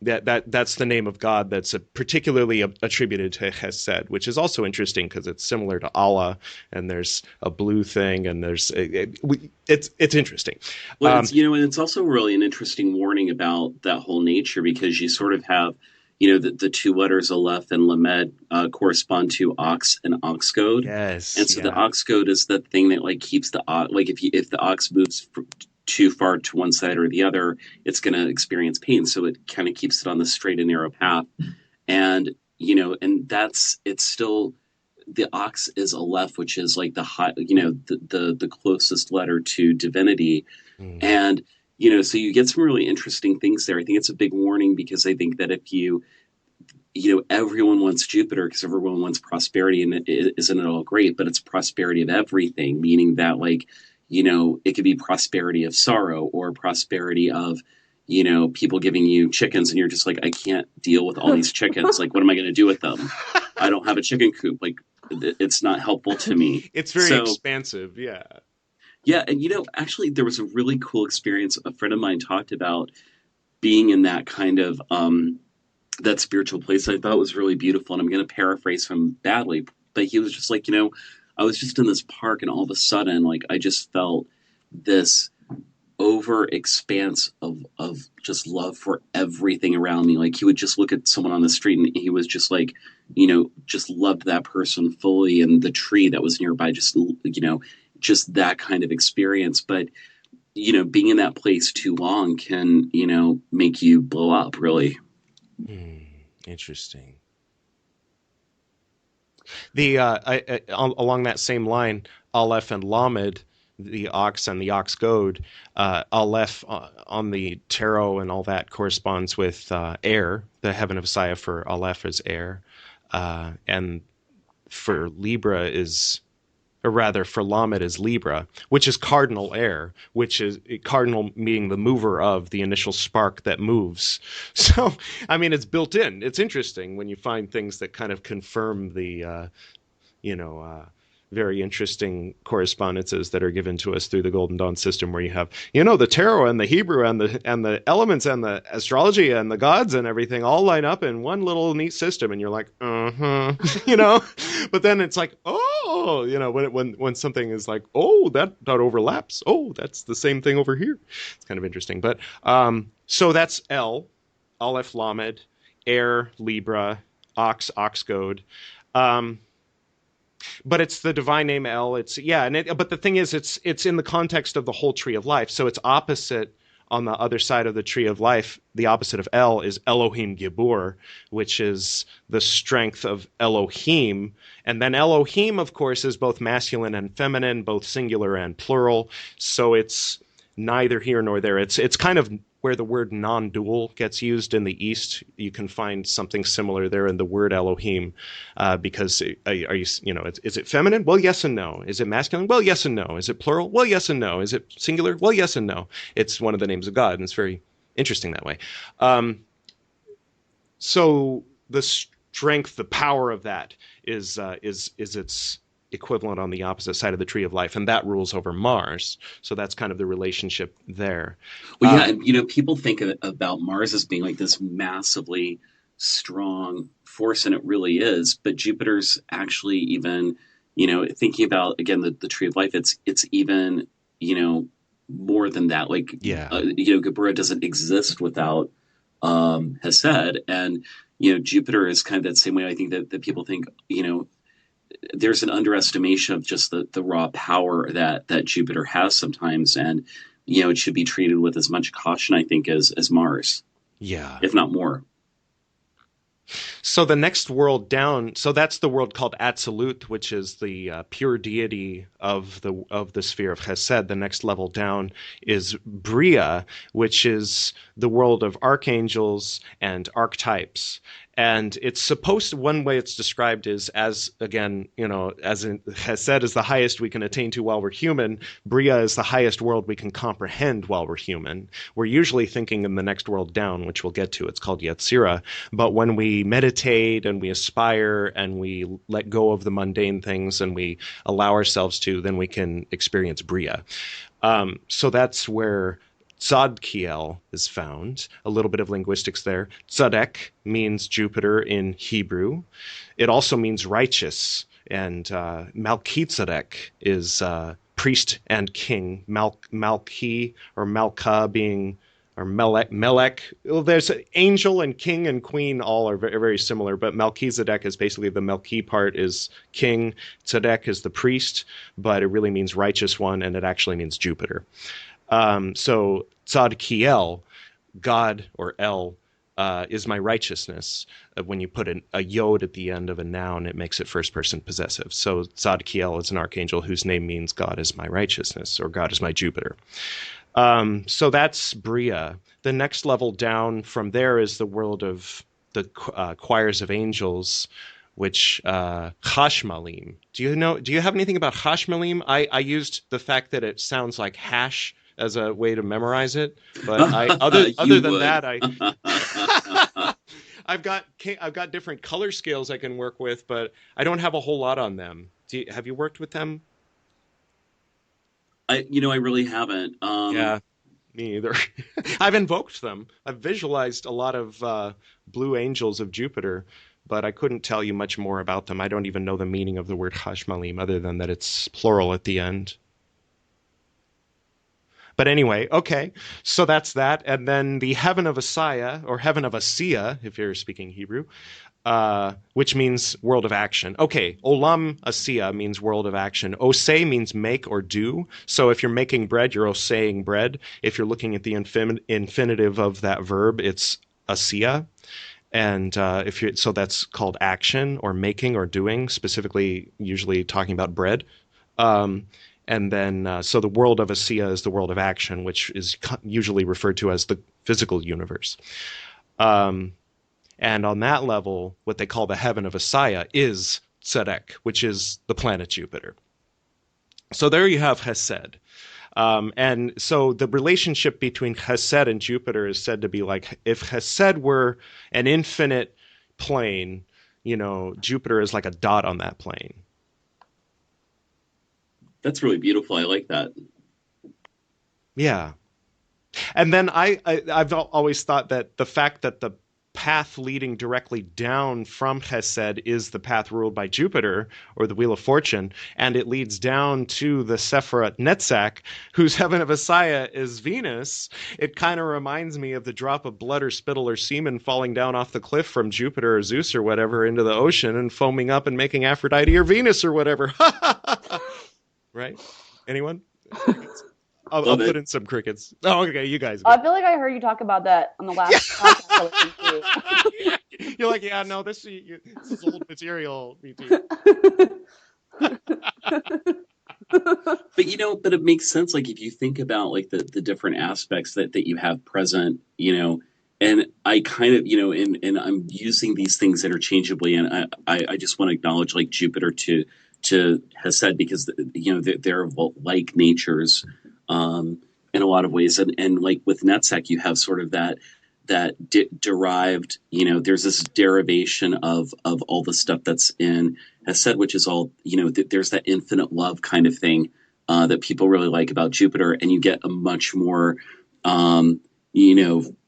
that's the name of God that's particularly attributed to Chesed, which is also interesting because it's similar to Allah, and there's a blue thing, and it's interesting. Well, and it's also really an interesting warning about that whole nature, because you sort of have, the 2 letters Aleph and Lamed correspond to ox and ox goad. Yes. And so the ox goad is the thing that like keeps the ox, like if the ox moves too far to one side or the other, it's going to experience pain. So it kind of keeps it on the straight and narrow path. And, it's still, the ox is Aleph, which is like the high, the closest letter to divinity. Mm. And, so you get some really interesting things there. I think it's a big warning, because I think that if everyone wants Jupiter because everyone wants prosperity, and isn't it all great, but it's prosperity of everything, meaning that like, it could be prosperity of sorrow, or prosperity of, people giving you chickens, and you're just like, I can't deal with all these chickens. Like, what am I going to do with them? I don't have a chicken coop. Like, it's not helpful to me. It's very expansive. Yeah. Yeah. And, actually there was a really cool experience. A friend of mine talked about being in that kind of, that spiritual place. I thought was really beautiful. And I'm going to paraphrase him badly, but he was just like, I was just in this park, and all of a sudden, like, I just felt this over expanse of just love for everything around me. Like, he would just look at someone on the street, and he was just like, just loved that person fully, and the tree that was nearby, just that kind of experience. But, being in that place too long can, make you blow up, really. Interesting. Along that same line, Aleph and Lamed, the ox and the ox goad, Aleph on the tarot and all that corresponds with air. The heaven of Saya for Aleph is air, and for Libra is, or rather for Lamed is Libra, which is cardinal air, which is cardinal meaning the mover of, the initial spark that moves. So, I mean, it's built in. It's interesting when you find things that kind of confirm the, very interesting correspondences that are given to us through the Golden Dawn system, where you have, the tarot and the Hebrew and the elements and the astrology and the gods and everything all line up in one little neat system, and you're like, but then it's like, when something is like, that overlaps. That's the same thing over here. It's kind of interesting. But so that's El, Aleph, Lamed, Air, Libra, Ox, Ox goad. But it's the divine name El. But the thing is, it's in the context of the whole tree of life. So it's opposite on the other side of the tree of life. The opposite of El is Elohim Gibor, which is the strength of Elohim. And then Elohim, of course, is both masculine and feminine, both singular and plural. So it's neither here nor there. It's kind of where the word non-dual gets used in the East. You can find something similar there in the word Elohim, because is it feminine? Well, yes and no. Is it masculine? Well, yes and no. Is it plural? Well, yes and no. Is it singular? Well, yes and no. It's one of the names of God, and it's very interesting that way. So the strength, the power of that is its equivalent on the opposite side of the tree of life, and that rules over Mars. So that's kind of the relationship there. Well, people think about Mars as being like this massively strong force, and it really is. But Jupiter's actually even, thinking about again the tree of life, it's even more than that. Like Geburah doesn't exist without Hesed, and Jupiter is kind of that same way. I think that people think there's an underestimation of just the raw power that Jupiter has sometimes, and it should be treated with as much caution, I think, as Mars. Yeah. If not more. So the next world down, so that's the world called Atzilut, which is the pure deity of the sphere of Chesed. The next level down is Bria, which is the world of archangels and archetypes. And it's supposed to, one way it's described is as, again, as in Chesed is the highest we can attain to while we're human, Bria is the highest world we can comprehend while we're human. We're usually thinking in the next world down, which we'll get to. It's called Yetzirah. But when we meditate and we aspire and we let go of the mundane things and we allow ourselves to, then we can experience Bria. So that's where Tzadkiel is found. A little bit of linguistics there. Tzadek means Jupiter in Hebrew. It also means righteous. And Melchizedek is priest and king. Malchi or Malka being, or Melech. Well, there's angel and king and queen, all are very, very similar, but Melchizedek is basically the Melchi part is king. Tzadek is the priest, but it really means righteous one, and it actually means Jupiter. So Tzadkiel, God, or El, is my righteousness. When you put a yod at the end of a noun, it makes it first person possessive. So Tzadkiel is an archangel whose name means God is my righteousness, or God is my Jupiter. So that's Bria. The next level down from there is the world of the choirs of angels, which Chashmalim. Do you have anything about Chashmalim? I used the fact that it sounds like hash as a way to memorize it, but other than that, I've got different color scales I can work with, but I don't have a whole lot on them. Have you worked with them? I really haven't. Yeah, me either. I've invoked them. I've visualized a lot of blue angels of Jupiter, but I couldn't tell you much more about them. I don't even know the meaning of the word Chashmalim, other than that it's plural at the end. But anyway, okay, so that's that. And then the heaven of Asaya, or heaven of Asiya, if you're speaking Hebrew, which means world of action. Okay, Olam Asiya means world of action. Oseh means make or do. So if you're making bread, you're osaying bread. If you're looking at the infinitive of that verb, it's Asiya. And so that's called action or making or doing, specifically usually talking about bread. And then, so the world of Asiya is the world of action, which is usually referred to as the physical universe. And on that level, what they call the heaven of Asaya is Tzadek, which is the planet Jupiter. So there you have Chesed. And so the relationship between Chesed and Jupiter is said to be like, if Chesed were an infinite plane, Jupiter is like a dot on that plane. That's really beautiful. I like that. Yeah. And then I've always thought that the fact that the path leading directly down from Chesed is the path ruled by Jupiter, or the Wheel of Fortune, and it leads down to the Sephirot Netzach, whose heaven of Asaya is Venus, it kind of reminds me of the drop of blood or spittle or semen falling down off the cliff from Jupiter or Zeus or whatever into the ocean and foaming up and making Aphrodite or Venus or whatever. Right? Anyone? I'll put in some crickets. Oh, okay, you guys. I feel like I heard you talk about that on the last podcast I listened to. You're like, yeah, no, this is old material. Me too. But but it makes sense. Like if you think about like the different aspects that you have present, and I kind of, and I'm using these things interchangeably, and I just want to acknowledge like Jupiter to Chesed because they're like natures in a lot of ways, and like with Netzach you have sort of that derived, there's this derivation of all the stuff that's in Chesed, which is all, there's that infinite love kind of thing that people really like about Jupiter, and you get a much more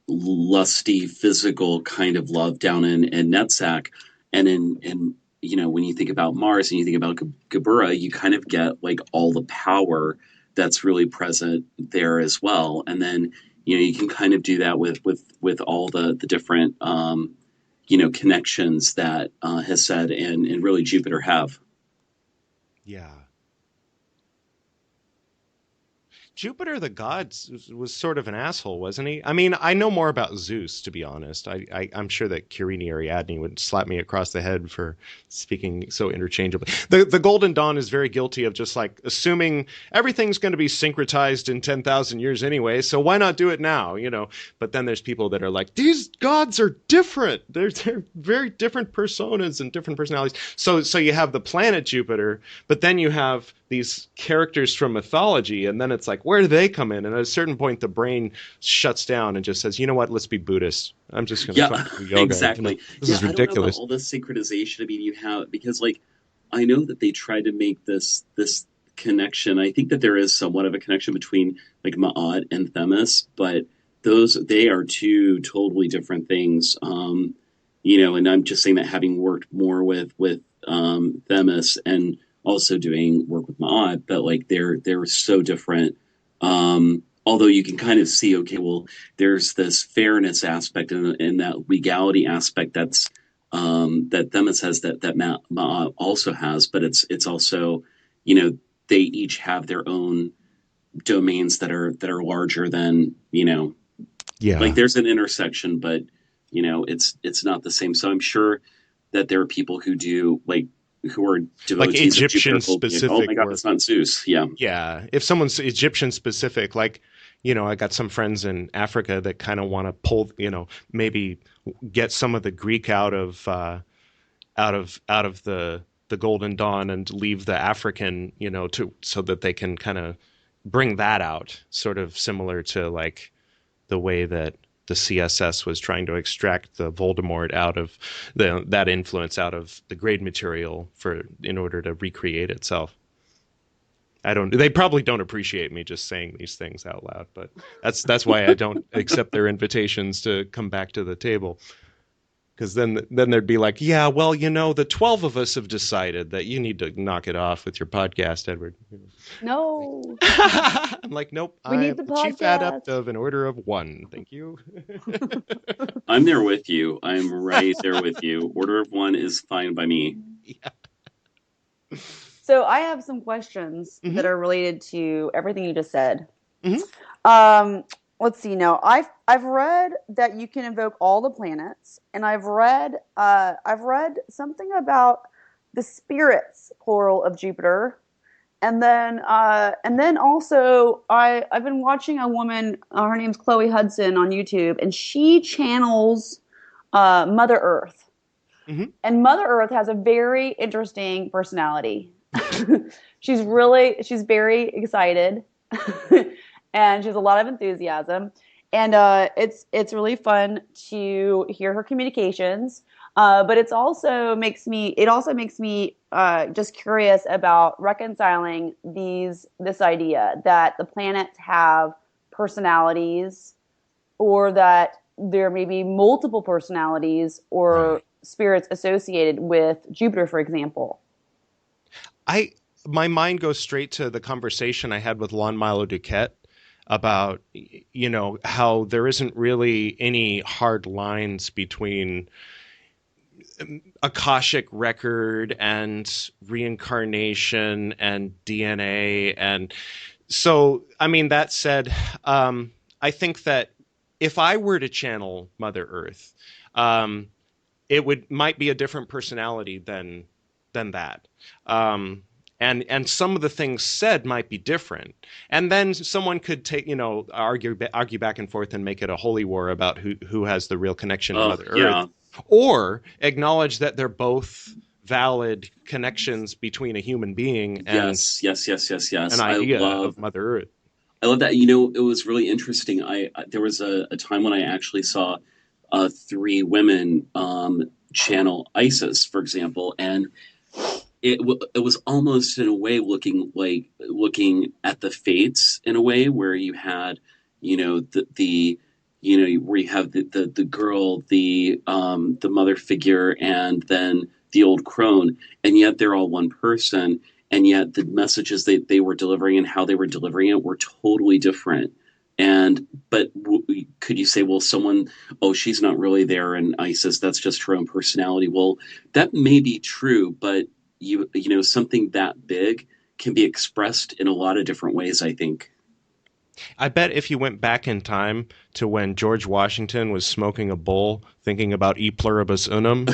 lusty physical kind of love down in Netzach, and in when you think about Mars and you think about Geburah, you kind of get like all the power that's really present there as well. And then, you can kind of do that with all the different, connections that Chesed and really Jupiter have. Yeah. Jupiter the god was sort of an asshole, wasn't he? I mean, I know more about Zeus, to be honest. I'm sure that Courtney Ariadne would slap me across the head for speaking so interchangeably. The Golden Dawn is very guilty of just like assuming everything's going to be syncretized in 10,000 years anyway, so why not do it now, you know? But then there's people that are like, these gods are different. They're very different personas and different personalities. So you have the planet Jupiter, but then you have these characters from mythology, and then it's like, where do they come in? And at a certain point, the brain shuts down and just says, you know what, let's be Buddhist. I'm just going to do yoga. Exactly. This is ridiculous. I don't know about all this synchronization. I mean, you have, because like, I know that they try to make this connection. I think that there is somewhat of a connection between like Ma'at and Themis, but they are two totally different things. You know, and I'm just saying that having worked more with Themis and also doing work with Ma'at, but like they're so different. Although you can kind of see, okay, well, there's this fairness aspect and that legality aspect that's that Themis has that Ma'at also has, but it's also, you know, they each have their own domains that are larger than, you know, like there's an intersection, but you know, it's not the same. So I'm sure that there are people who do who are devotees like Egyptian specific. Oh my God, it's not Zeus. Yeah. Yeah. If someone's Egyptian specific, like, you know, I got some friends in Africa that kind of want to pull, you know, maybe get some of the Greek out of the Golden Dawn and leave the African, you know, so that they can kind of bring that out, sort of similar to like the way that the CSS was trying to extract the Voldemort out of that influence out of the grade material in order to recreate itself. They probably don't appreciate me just saying these things out loud, but that's why I don't accept their invitations to come back to the table. Because then there'd be like, yeah, well, you know, the 12 of us have decided that you need to knock it off with your podcast, Edward. No. I'm like, nope. We need the chief podcast. adept of an order of one. Thank you. I'm there with you. I'm right there with you. Order of one is fine by me. Yeah. So I have some questions that are related to everything you just said. Let's see. Now, I've read that you can invoke all the planets, and I've read something about the spirits, plural, of Jupiter, and then also I've been watching a woman. Her name's Chloe Hudson on YouTube, and she channels Mother Earth, and Mother Earth has a very interesting personality. She's very excited. And she has a lot of enthusiasm, and it's really fun to hear her communications. But it also makes me just curious about reconciling this idea that the planets have personalities, or that there may be multiple personalities or spirits associated with Jupiter, for example. My mind goes straight to the conversation I had with Lon Milo Duquette about, you know, how there isn't really any hard lines between Akashic record and reincarnation and DNA. And so, I mean, that said, I think that if I were to channel Mother Earth, it might be a different personality than that. And some of the things said might be different. And then someone could argue back and forth and make it a holy war about who has the real connection to Mother Earth. Or acknowledge that they're both valid connections between a human being and an idea of Mother Earth. I love that. You know, it was really interesting. There was a time when I actually saw 3 women channel Isis, for example, and it was almost in a way looking at the fates in a way where you had, you know, where you have the girl, the mother figure, and then the old crone, and yet they're all one person, and yet the messages they were delivering and how they were delivering it were totally different. But could you say, well, she's not really there in Isis, that's just her own personality? Well, that may be true, but something that big can be expressed in a lot of different ways, I think. I bet if you went back in time to when George Washington was smoking a bowl, thinking about e pluribus unum,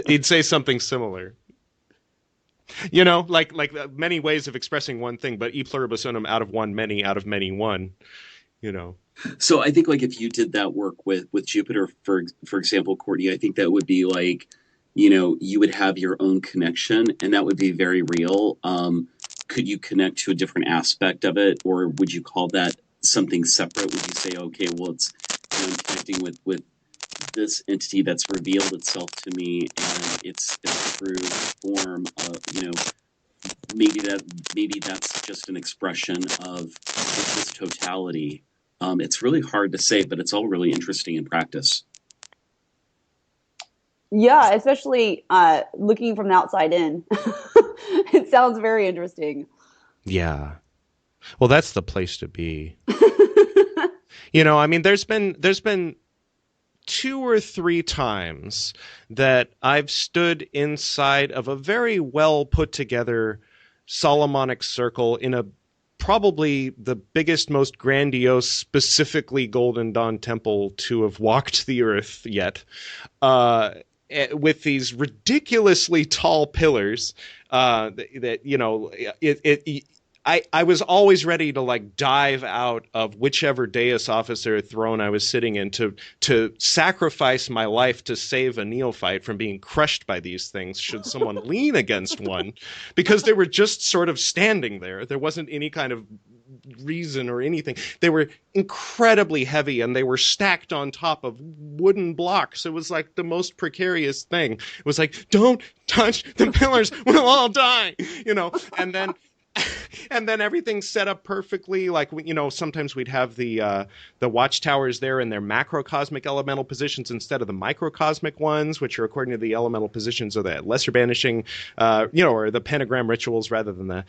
he'd say something similar. Like many ways of expressing one thing, but e pluribus unum, out of one, many, out of many, one. So I think like if you did that work with Jupiter, for example, Courtney, I think that would be like, you would have your own connection, and that would be very real. Could you connect to a different aspect of it, or would you call that something separate? Would you say, okay, well, it's I'm connecting with this entity that's revealed itself to me, and it's true form of, maybe that's just an expression of this totality. It's really hard to say, but it's all really interesting in practice. Yeah, especially looking from the outside in. It sounds very interesting. Yeah. Well, that's the place to be. I mean, there's been 2 or 3 times that I've stood inside of a very well put together Solomonic circle in a probably the biggest, most grandiose, specifically Golden Dawn temple to have walked the earth yet, with these ridiculously tall pillars I was always ready to like dive out of whichever Deus officer throne I was sitting in to sacrifice my life to save a neophyte from being crushed by these things should someone lean against one, because they were just sort of standing there. There wasn't any kind of reason or anything. They were incredibly heavy, and they were stacked on top of wooden blocks. It was like the most precarious thing. It was like, don't touch the pillars, we'll all die, and then everything's set up perfectly. Like, sometimes we'd have the watchtowers there in their macrocosmic elemental positions instead of the microcosmic ones, which are according to the elemental positions of the lesser banishing, or the pentagram rituals rather than the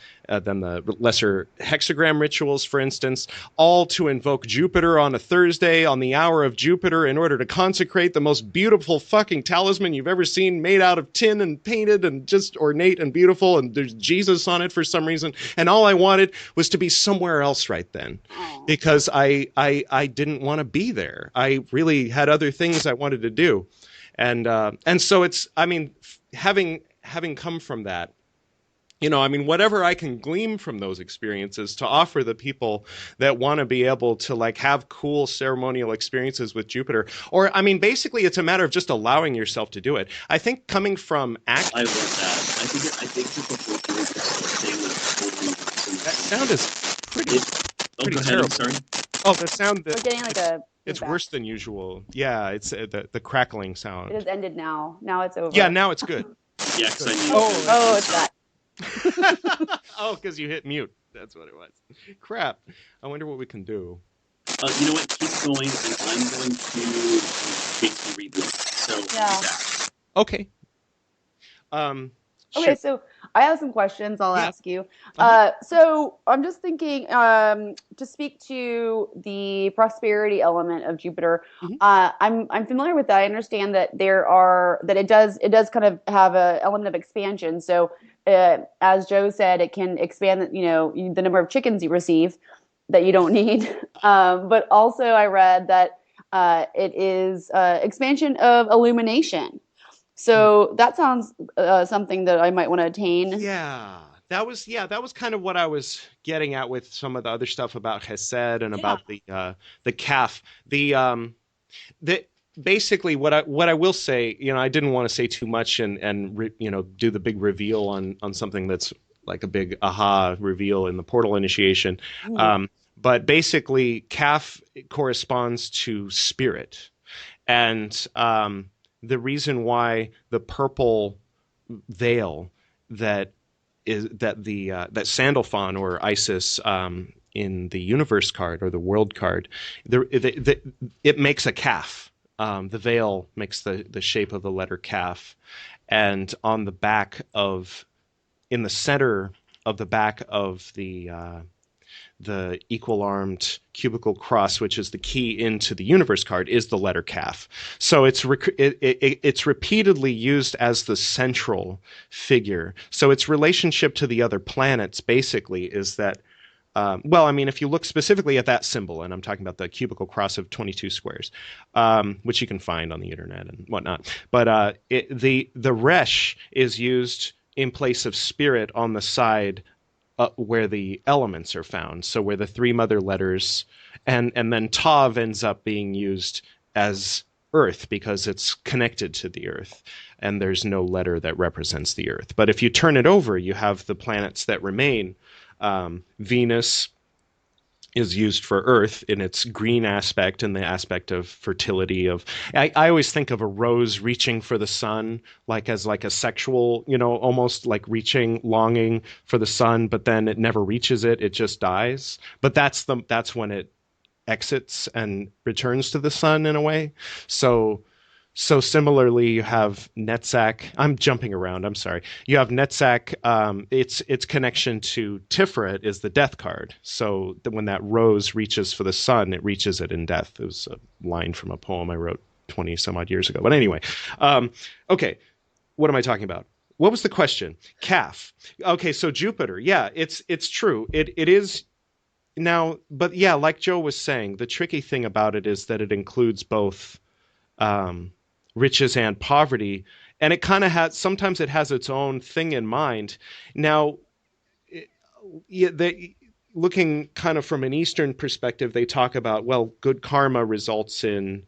lesser hexagram rituals, for instance, all to invoke Jupiter on a Thursday on the hour of Jupiter in order to consecrate the most beautiful fucking talisman you've ever seen, made out of tin and painted and just ornate and beautiful, and there's Jesus on it for some reason. And all I wanted was to be somewhere else right then, because I didn't want to be there. I really had other things I wanted to do. And so it's, I mean, having come from that, whatever I can glean from those experiences to offer the people that want to be able to like have cool ceremonial experiences with Jupiter, or, basically it's a matter of just allowing yourself to do it. I think coming from act. I love that. I think people that sound is pretty go terrible. ahead, I'm sorry. Oh, the sound that. We're getting like a. It's worse than usual. Yeah, it's the crackling sound. It has ended now. Now it's over. Yeah, now it's good. Yeah, because I mean. Oh, it's that. Oh, because you hit mute. That's what it was. Crap. I wonder what we can do. You know what? Keep going, and I'm going to basically reboot. So yeah. Okay. Okay, sure. so I have some questions I'll ask you. So I'm just thinking to speak to the prosperity element of Jupiter. Mm-hmm. I'm familiar with that. I understand that it does kind of have an element of expansion. So as Joe said, it can expand the number of chickens you receive that you don't need. But also I read that it is expansion of illumination. So that sounds something that I might want to attain. Yeah, that was kind of what I was getting at with some of the other stuff about Hesed and about the calf. Basically what I will say, I didn't want to say too much and do the big reveal on something that's like a big aha reveal in the portal initiation. Mm-hmm. But basically, calf corresponds to spirit, and the reason why the purple veil that Sandalphon or Isis in the universe card or the world card, it makes a calf. The veil makes the shape of the letter calf, and on the back in the center of the back of the the equal-armed cubical cross, which is the key into the universe card, is the letter Kaf. So it's repeatedly used as the central figure. So its relationship to the other planets basically is that, if you look specifically at that symbol, and I'm talking about the cubical cross of 22 squares, which you can find on the internet and whatnot, but the resh is used in place of spirit on the side where the elements are found. So where the three mother letters, and then Tav ends up being used as earth because it's connected to the earth, and there's no letter that represents the earth. But if you turn it over, you have the planets that remain. Venus is used for earth in its green aspect and the aspect of fertility. I always think of a rose reaching for the sun, as a sexual, almost like reaching, longing for the sun, but then it never reaches it. It just dies. But that's when it exits and returns to the sun in a way. So similarly, you have Netzach. I'm jumping around. I'm sorry. You have Netzach. Its connection to Tiferet is the death card. So when that rose reaches for the sun, it reaches it in death. It was a line from a poem I wrote 20 some odd years ago. But anyway, okay. What am I talking about? What was the question? Kaf. Okay, so Jupiter. Yeah, it's true. It is now. But yeah, like Joe was saying, the tricky thing about it is that it includes both riches and poverty, and it kind of sometimes it has its own thing in mind. Now, looking kind of from an Eastern perspective, they talk about, well, good karma results in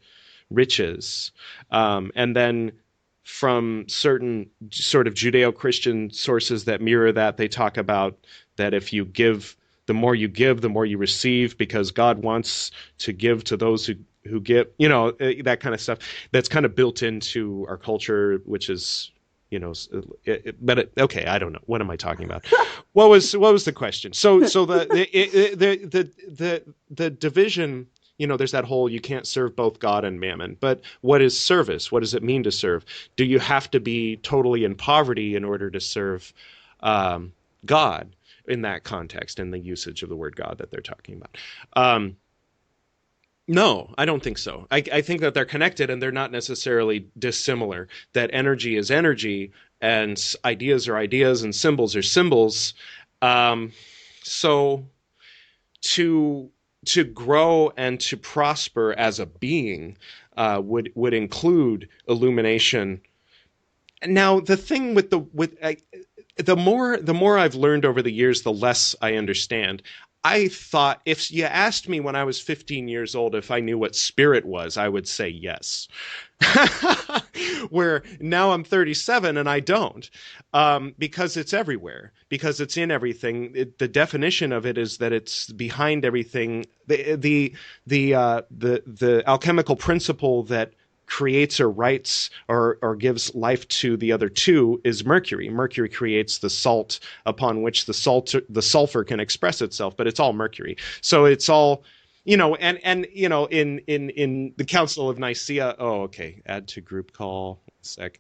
riches, and then from certain sort of Judeo-Christian sources that mirror that, they talk about that if you give, the more you give, the more you receive, because God wants to give to those who give, that kind of stuff. That's kind of built into our culture, which is, okay, I don't know. What am I talking about? What was the question? So the division, there's that whole, you can't serve both God and mammon. But what is service? What does it mean to serve? Do you have to be totally in poverty in order to serve God in that context, in the usage of the word God that they're talking about? No, I don't think so. I think that they're connected and they're not necessarily dissimilar, that energy is energy and ideas are ideas and symbols are symbols. So to grow and to prosper as a being would include illumination. Now, the thing the more I've learned over the years, the less I understand. I thought, if you asked me when I was 15 years old if I knew what spirit was, I would say yes. Where now I'm 37 and I don't, because it's everywhere, because it's in everything. The definition of it is that it's behind everything. The alchemical principle that creates or writes or gives life to the other two is mercury. Mercury creates the salt upon which the sulfur can express itself, but it's all mercury. So it's all, in the Council of Nicaea, add to group call, sec.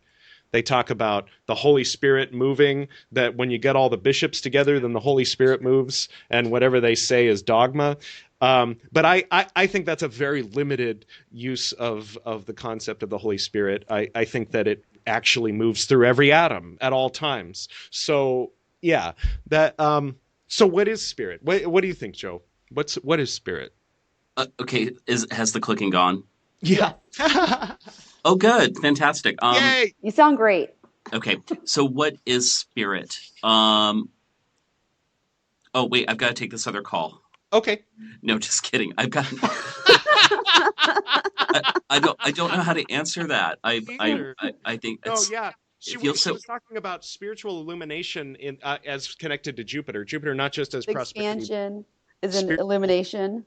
They talk about the Holy Spirit moving, that when you get all the bishops together, then the Holy Spirit moves, and whatever they say is dogma. But I think that's a very limited use of the concept of the Holy Spirit. I think that it actually moves through every atom at all times. So yeah, that. So what is spirit? What do you think, Joe? What is spirit? Okay, has the clicking gone? Yeah. Oh, good, fantastic. Yay! You sound great. Okay, so what is spirit? Oh wait, I've got to take this other call. Okay. No, just kidding. I've got. I don't know how to answer that. I think. It's, yeah. She was talking about spiritual illumination as connected to Jupiter. Jupiter not just as prosperity. Expansion is an illumination.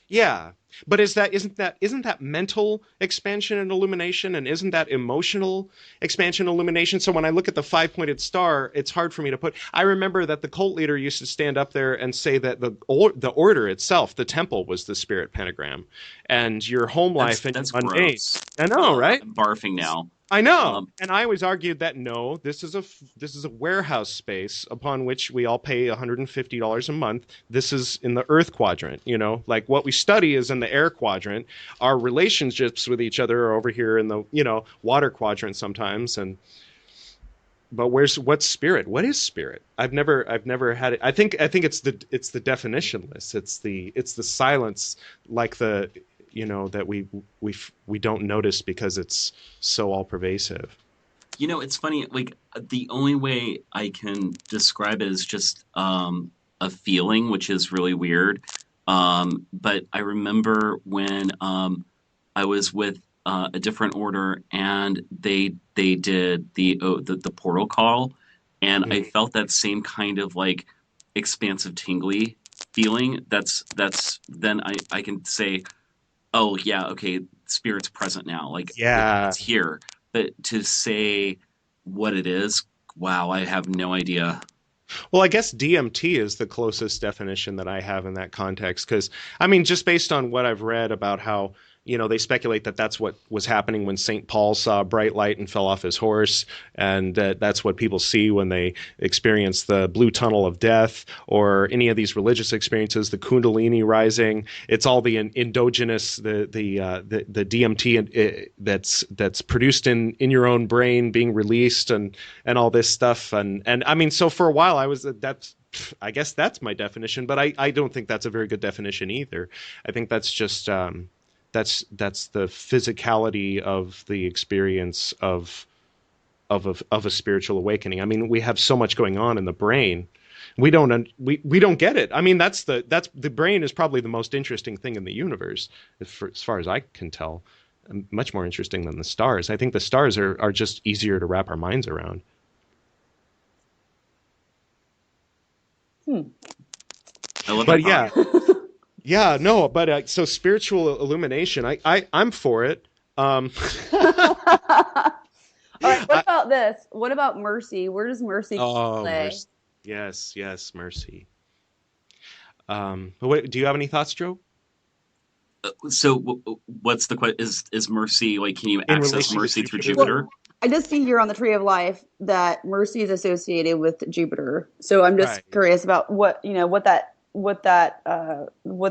Yeah, but isn't that mental expansion and illumination, and isn't that emotional expansion and illumination? So when I look at the 5-pointed star, it's hard for me to put. I remember that the cult leader used to stand up there and say that the order itself, the temple, was the spirit pentagram, and your home life and that's mundane. gross. I know, right? I'm barfing now. I know, and I always argued that no, this is a warehouse space upon which we all pay $150 a month. This is in the Earth quadrant, like what we study is in the air quadrant. Our relationships with each other are over here in the water quadrant sometimes, but what's spirit? What is spirit? I've never had it. I think it's the definitionless. It's the silence, like the that we don't notice because it's so all pervasive. It's funny. Like the only way I can describe it is just a feeling, which is really weird. But I remember when I was with a different order, and they did the portal call, and I felt that same kind of like expansive tingly feeling. That's then I can say, oh yeah, okay, spirit's present now. Like it's here. But to say what it is, wow, I have no idea. Well, I guess DMT is the closest definition that I have in that context, because I mean, just based on what I've read about how they speculate that that's what was happening when St. Paul saw a bright light and fell off his horse, and that's what people see when they experience the blue tunnel of death, or any of these religious experiences, the Kundalini rising. It's all the endogenous, the DMT that's produced in your own brain being released, and all this stuff, and I mean, so for a while I guess that's my definition, but I don't think that's a very good definition either. I think that's just that's the physicality of the experience of a spiritual awakening. I mean, we have so much going on in the brain. We don't get it. I mean, that's the brain is probably the most interesting thing in the universe, as far as I can tell. Much more interesting than the stars. I think the stars are just easier to wrap our minds around. I love that. Yeah. Yeah, no, but so spiritual illumination, I'm for it. All right, what about this? What about mercy? Where does mercy play? Yes, mercy. Do you have any thoughts, Joe? So, what's the question? Is mercy, like, can you access mercy through Jupiter? Well, I just see here on the Tree of Life that mercy is associated with Jupiter. So I'm just curious about what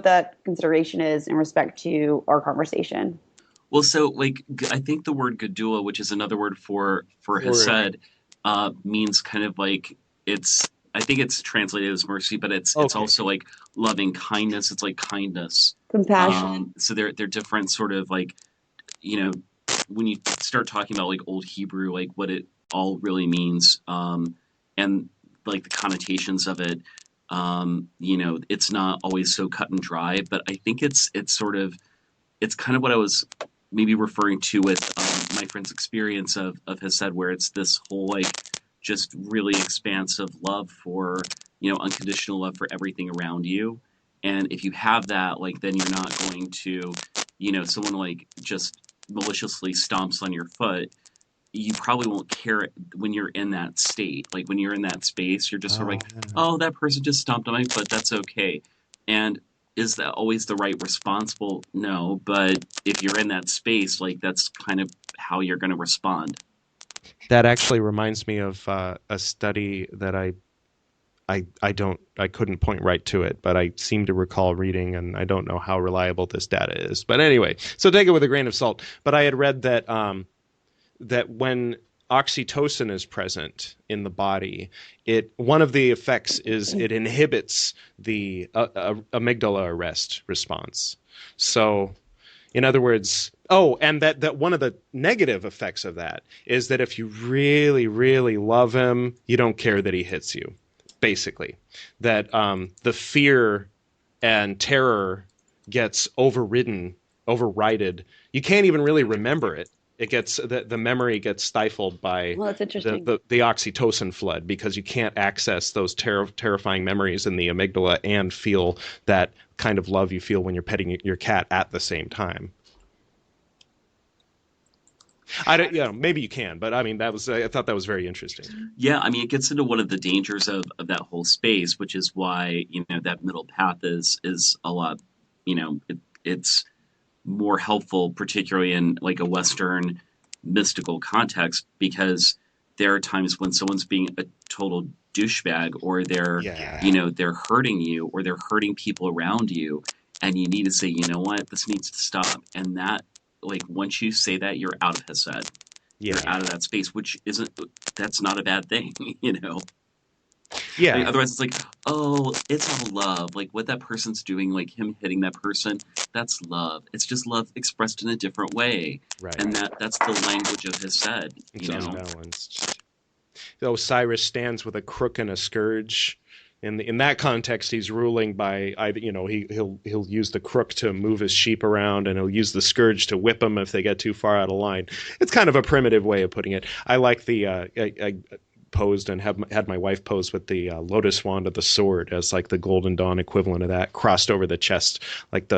that consideration is in respect to our conversation. Well, so like I think the word Gedula, which is another word for Hesed, means kind of like I think it's translated as mercy, but it's also like loving kindness. It's like kindness, compassion. So they're different sort of like, when you start talking about like Old Hebrew, like what it all really means, and like the connotations of it. It's not always so cut and dry, but I think it's kind of what I was maybe referring to with my friend's experience of Hesed, where it's this whole like just really expansive love for, unconditional love for everything around you. And if you have that, like, then you're not going to, someone like just maliciously stomps on your foot. You probably won't care when you're in that state. Like when you're in that space, you're just sort of like, oh, that person just stomped on my foot. That's okay. And is that always the right response? Well, no. But if you're in that space, like that's kind of how you're going to respond. That actually reminds me of a study that I couldn't point right to it, but I seem to recall reading, and I don't know how reliable this data is. But anyway, so take it with a grain of salt. But I had read that that when oxytocin is present in the body, one of the effects is it inhibits the amygdala arrest response. So, in other words, and that one of the negative effects of that is that if you really, really love him, you don't care that he hits you. Basically, that the fear and terror gets overridden. You can't even really remember it. It gets the memory gets stifled by that's interesting. the oxytocin flood, because you can't access those terrifying memories in the amygdala and feel that kind of love you feel when you're petting your cat at the same time. Maybe you can, but I mean, I thought that was very interesting. Yeah, I mean, it gets into one of the dangers of that whole space, which is why, that middle path is a lot, it's more helpful, particularly in like a Western mystical context, because there are times when someone's being a total douchebag, or they're hurting you, or they're hurting people around you, and you need to say, you know what, this needs to stop. And that, like, once you say that, you're out of Hesed. You're out of that space, which that's not a bad thing, you know? Yeah. I mean, otherwise, it's like, oh, it's all love. Like, what that person's doing, like him hitting that person, that's love. It's just love expressed in a different way. Right. And that's the language of Hesed, it's unbalanced. Osiris stands with a crook and a scourge. In that context, he's ruling by either, he'll use the crook to move his sheep around, and he'll use the scourge to whip them if they get too far out of line. It's kind of a primitive way of putting it. I like the I posed and had my wife pose with the lotus wand of the sword as like the Golden Dawn equivalent of that, crossed over the chest, like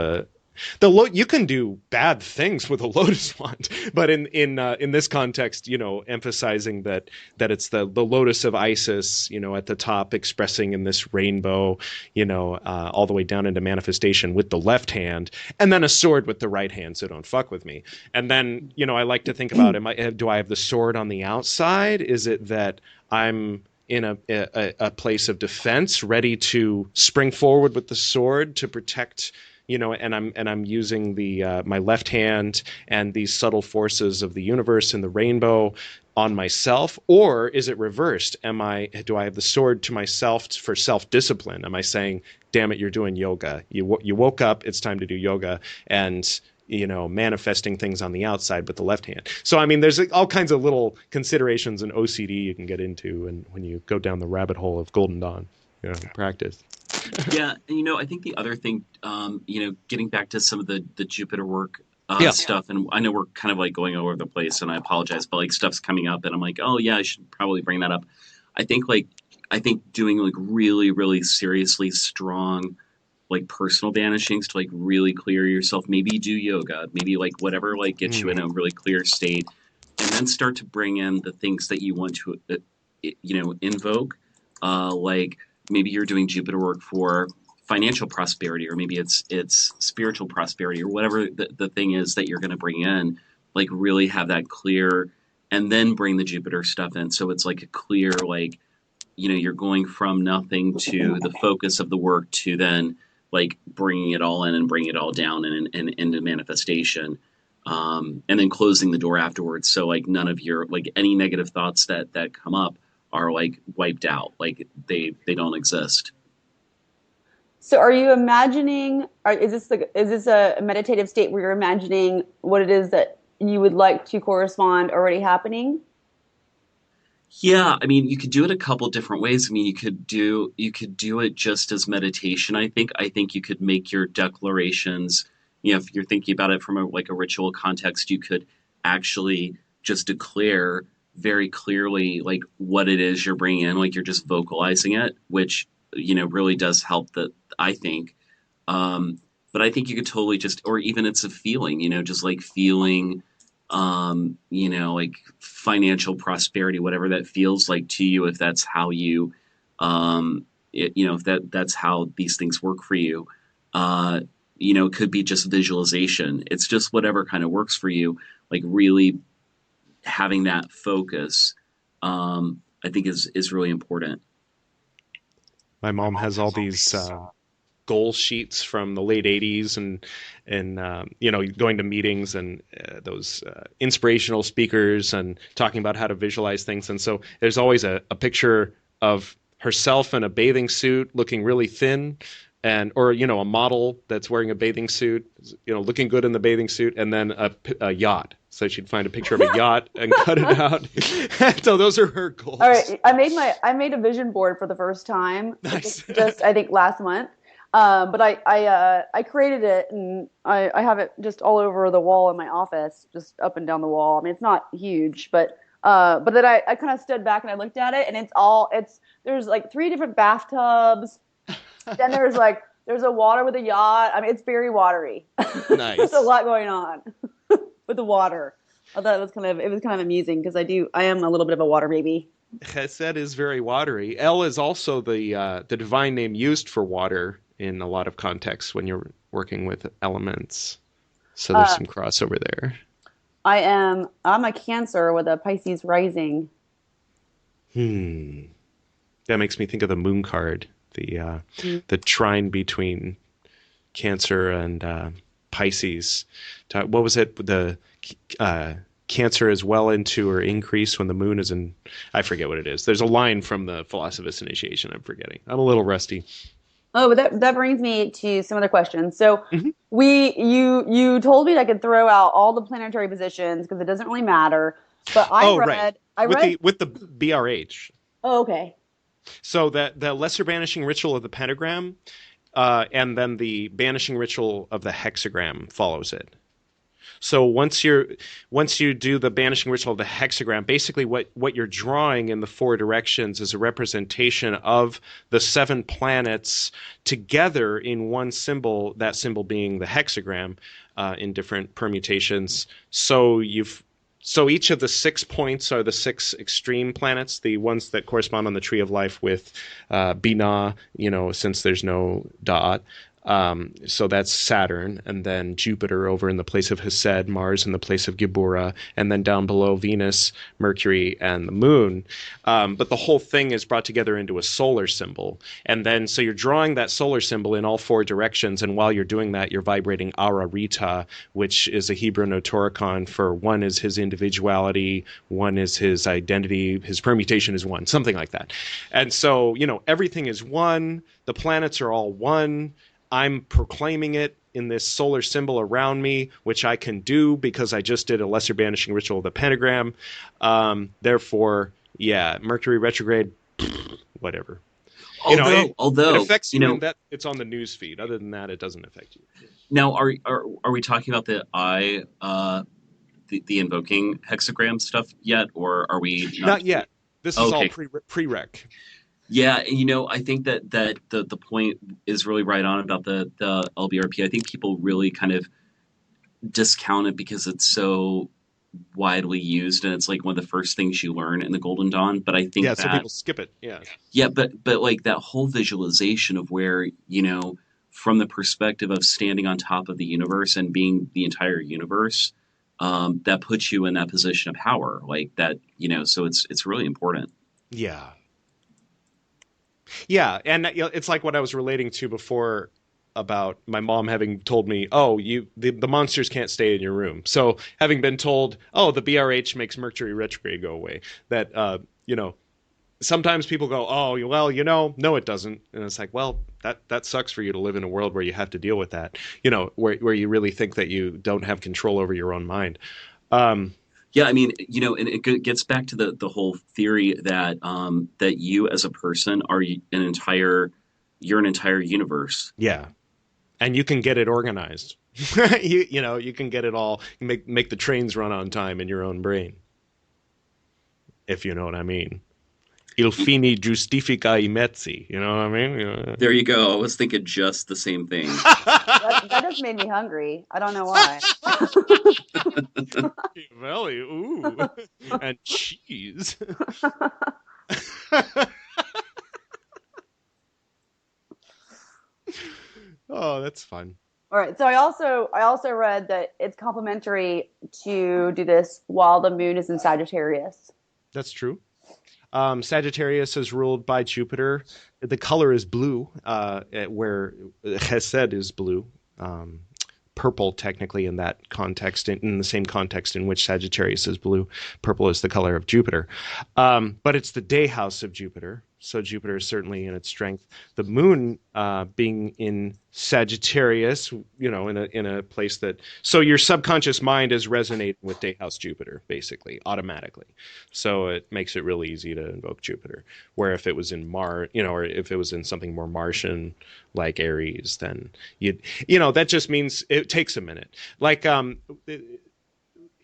you can do bad things with a lotus wand, but in this context, emphasizing that it's the lotus of Isis, at the top, expressing in this rainbow, all the way down into manifestation with the left hand, and then a sword with the right hand. So don't fuck with me. And then, I like to think about, do I have the sword on the outside? Is it that I'm in a place of defense, ready to spring forward with the sword to protect, and I'm using my left hand and these subtle forces of the universe and the rainbow on myself? Or is it reversed? Do I have the sword to myself for self-discipline? Am I saying, damn it, you're doing yoga. You woke up, it's time to do yoga, and manifesting things on the outside with the left hand. So, I mean, there's all kinds of little considerations in OCD you can get into, and when you go down the rabbit hole of Golden Dawn, practice. Yeah, and I think the other thing, getting back to some of the Jupiter work stuff, and I know we're kind of like going all over the place, and I apologize, but like stuff's coming up, and I'm like, oh yeah, I should probably bring that up. I think doing like really, really seriously strong, like personal banishings to like really clear yourself. Maybe do yoga, maybe like whatever like gets you in a really clear state, and then start to bring in the things that you want to, invoke, like. Maybe you're doing Jupiter work for financial prosperity, or maybe it's spiritual prosperity, or whatever the thing is that you're going to bring in, like really have that clear, and then bring the Jupiter stuff in. So it's like a clear, like, you're going from nothing to the focus of the work to then like bringing it all in and bringing it all down and into manifestation. And then closing the door afterwards. So like none of your, like any negative thoughts that come up are like wiped out, like they don't exist. So are you imagining, is this a meditative state where you're imagining what it is that you would like to correspond already happening? Yeah, I mean, you could do it a couple different ways. I mean, you could do it just as meditation. I think you could make your declarations, if you're thinking about it from a ritual context, you could actually just declare very clearly like what it is you're bringing in, like you're just vocalizing it, which really does help, that I think. But I think you could totally just, or even it's a feeling, just like feeling, like financial prosperity, whatever that feels like to you, if that's how you, if that's how these things work for you. It could be just visualization. It's just whatever kind of works for you, like really having that focus, I think is really important. My mom has all these goal sheets from the late 80s and going to meetings and those inspirational speakers and talking about how to visualize things. And so there's always a picture of herself in a bathing suit looking really thin, or a model that's wearing a bathing suit, looking good in the bathing suit, and then a yacht. So she'd find a picture of a yacht and cut it out. So those are her goals. All right, I made a vision board for the first time. Nice. Just I think last month. But I created it, and I have it just all over the wall in my office, just up and down the wall. I mean, it's not huge, but then I kind of stood back and I looked at it, and there's like 3 different bathtubs. Then there's a water with a yacht. I mean, it's very watery. Nice. There's a lot going on with the water. I thought it was kind of amusing because I am a little bit of a water baby. Chesed is very watery. El is also the divine name used for water in a lot of contexts when you're working with elements. So there's some crossover there. I'm a Cancer with a Pisces rising. That makes me think of the moon card, the trine between Cancer and Pisces. What was it? The Cancer is well into or increase when the moon is in. I forget what it is. There's a line from the Philosopher's Initiation. I'm forgetting. I'm a little rusty. Oh, but that brings me to some other questions. So Mm-hmm. you told me that I could throw out all the planetary positions because it doesn't really matter. But Right. With the BRH. Oh, okay. So that the lesser banishing ritual of the pentagram, and then the banishing ritual of the hexagram follows it. So once you do the banishing ritual of the hexagram, basically what you're drawing in the four directions is a representation of the 7 planets together in one symbol, that symbol being the hexagram, in different permutations. So each of the 6 points are the 6 extreme planets, the ones that correspond on the tree of life with Binah, since there's no dot. So that's Saturn, and then Jupiter over in the place of Hesed, Mars in the place of Gibura, and then down below Venus, Mercury, and the Moon. But the whole thing is brought together into a solar symbol. And then so you're drawing that solar symbol in all 4 directions, and while you're doing that, you're vibrating Aura Rita, which is a Hebrew notoricon for 1 is his individuality, 1 is his identity, his permutation is 1, something like that. And so, everything is 1, the planets are all 1. I'm proclaiming it in this solar symbol around me, which I can do because I just did a lesser banishing ritual of the pentagram. Therefore, Mercury retrograde, whatever. Although it affects you in that it's on the news feed. Other than that, it doesn't affect you. Now, are we talking about the the invoking hexagram stuff yet, or are we not yet? This is all prereq. Yeah, I think that the point is really right on about the LBRP. I think people really kind of discount it because it's so widely used and it's like one of the first things you learn in the Golden Dawn. But I think so people skip it. But like that whole visualization of where from the perspective of standing on top of the universe and being the entire universe, that puts you in that position of power, like that. So it's really important. Yeah. Yeah, and it's like what I was relating to before about my mom having told me, the monsters can't stay in your room. So having been told, the BRH makes Mercury retrograde go away, that, sometimes people go, no, it doesn't. And it's like, well, that sucks for you to live in a world where you have to deal with that, where you really think that you don't have control over your own mind. Yeah, I mean, and it gets back to the whole theory that that you as a person are you're an entire universe. Yeah, and you can get it organized. you can get it all, make the trains run on time in your own brain, if you know what I mean. Il fini giustifica i mezzi. You know what I mean? There you go. I was thinking just the same thing. that just made me hungry. I don't know why. Belly, ooh, and cheese. Oh, that's fun. All right. So I also read that it's complementary to do this while the moon is in Sagittarius. That's true. Sagittarius is ruled by Jupiter. The color is blue, where Chesed is blue. Purple, technically, in that context, in the same context in which Sagittarius is blue. Purple is the color of Jupiter. But it's the day house of Jupiter, so Jupiter is certainly in its strength. The moon being in Sagittarius, in a place that... So your subconscious mind is resonating with day house Jupiter, basically, automatically. So it makes it really easy to invoke Jupiter. Where if it was in Mars, or if it was in something more Martian, like Aries, then that just means it takes a minute. Like in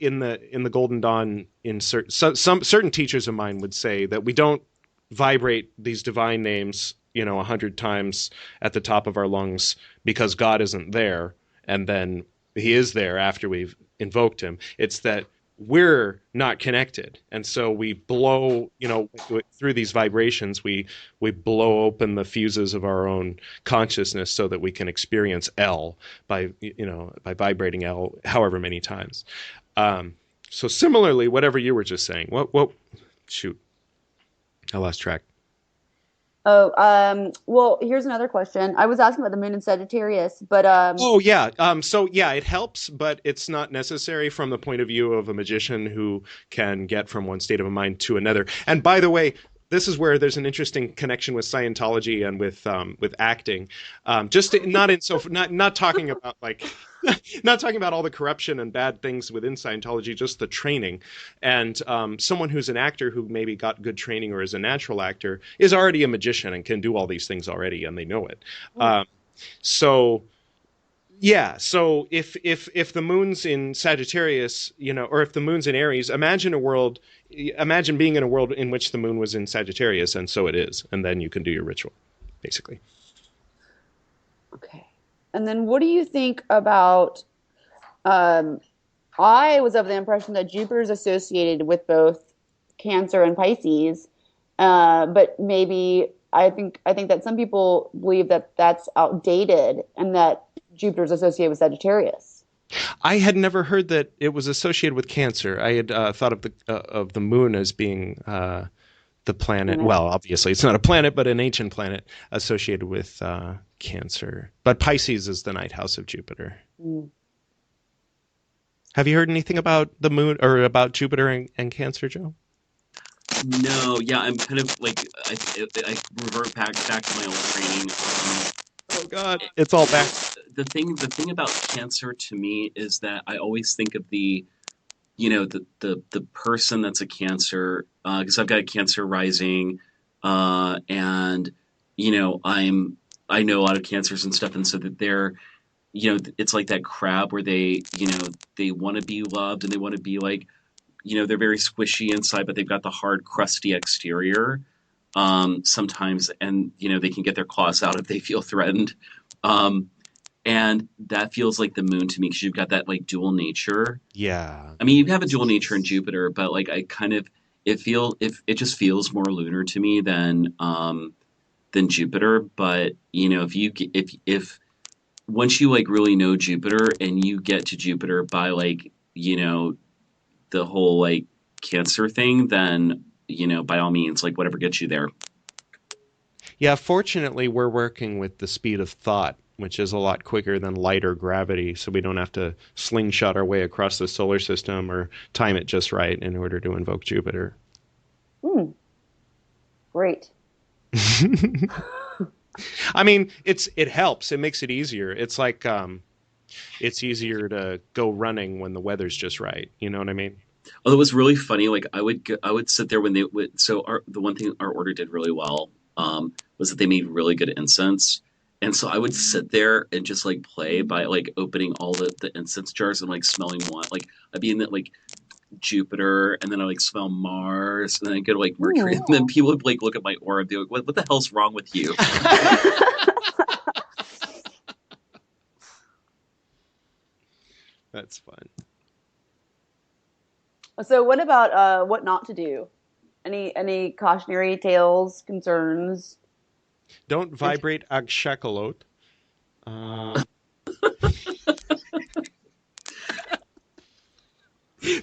the Golden Dawn, some certain teachers of mine would say that we don't vibrate these divine names 100 times at the top of our lungs because God isn't there and then he is there after we've invoked him. It's that we're not connected, and so we blow through these vibrations, we blow open the fuses of our own consciousness so that we can experience L by vibrating L however many times. So similarly, whatever you were just saying, shoot, I lost track. Well, here's another question. I was asking about the moon in Sagittarius, but Oh yeah. So yeah, it helps, but it's not necessary from the point of view of a magician who can get from one state of mind to another. And by the way, this is where there's an interesting connection with Scientology and with acting. Not talking about like not talking about all the corruption and bad things within Scientology, just the training. And someone who's an actor who maybe got good training or is a natural actor is already a magician and can do all these things already, and they know it. So yeah, so if the moon's in Sagittarius, or if the moon's in Aries, imagine being in a world in which the moon was in Sagittarius, and so it is, and then you can do your ritual, basically. Okay. And then what do you think about I was of the impression that Jupiter is associated with both Cancer and Pisces, but maybe I think that some people believe that that's outdated and that Jupiter is associated with Sagittarius. I had never heard that it was associated with Cancer. I had thought of the moon as being the planet. Mm-hmm. Well, obviously it's not a planet, but an ancient planet associated with Cancer. But Pisces is the ninth house of Jupiter. Mm. Have you heard anything about the moon or about Jupiter and Cancer, Joe? No, yeah, I'm kind of like I revert back to my old training. Oh God, it's all back. The thing about Cancer to me is that I always think of the person that's a Cancer, because I've got a Cancer rising, and I know a lot of Cancers and stuff, and so that they're, it's like that crab where they want to be loved and they want to be like, they're very squishy inside, but they've got the hard, crusty exterior sometimes, and they can get their claws out if they feel threatened. And that feels like the moon to me, because you've got that like dual nature. Yeah. I mean, you have a dual nature in Jupiter, but like it just feels more lunar to me than Jupiter. But if once you like really know Jupiter and you get to Jupiter by like the whole like Cancer thing, then by all means, like whatever gets you there. Yeah, fortunately, we're working with the speed of thought, which is a lot quicker than light or gravity, so we don't have to slingshot our way across the solar system or time it just right in order to invoke Jupiter. Great. I mean, it helps. It makes it easier. It's like it's easier to go running when the weather's just right. You know what I mean? Oh, it was really funny. Like I would sit there when they would. So the one thing our order did really well was that they made really good incense. And so I would sit there and just like play by like opening all the incense jars and like smelling one. Like I'd be in that like Jupiter, and then I like smell Mars, and then I go to like Mercury, and then people would like look at my aura and be like, "What the hell's wrong with you?" That's fun. So what about what not to do? Any cautionary tales, concerns? Don't vibrate agshakalot.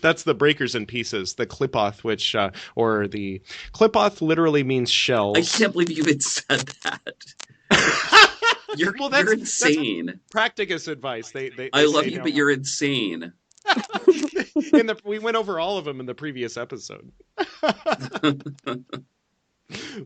That's the breakers in pieces, the klipoth, which, or the klipoth literally means shells. I can't believe you even said that. You're insane. That's practicus advice. They I love you, but you're insane. We went over all of them in the previous episode.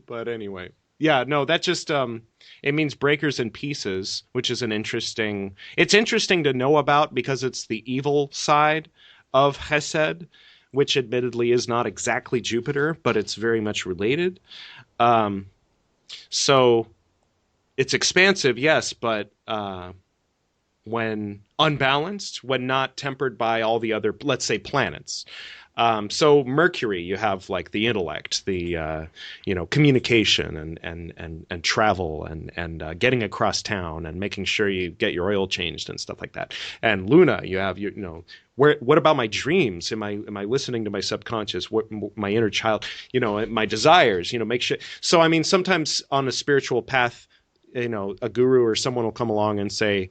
But anyway. Yeah, no, that just, it means breakers in pieces, which is it's interesting to know about because it's the evil side of Hesed, which admittedly is not exactly Jupiter, but it's very much related. So it's expansive, yes, but when unbalanced, when not tempered by all the other, let's say, planets. So Mercury, you have like the intellect, the communication and travel and getting across town and making sure you get your oil changed and stuff like that. And Luna, you have what about my dreams? Am I listening to my subconscious? What my inner child? My desires. Make sure. So I mean, sometimes on a spiritual path, a guru or someone will come along and say,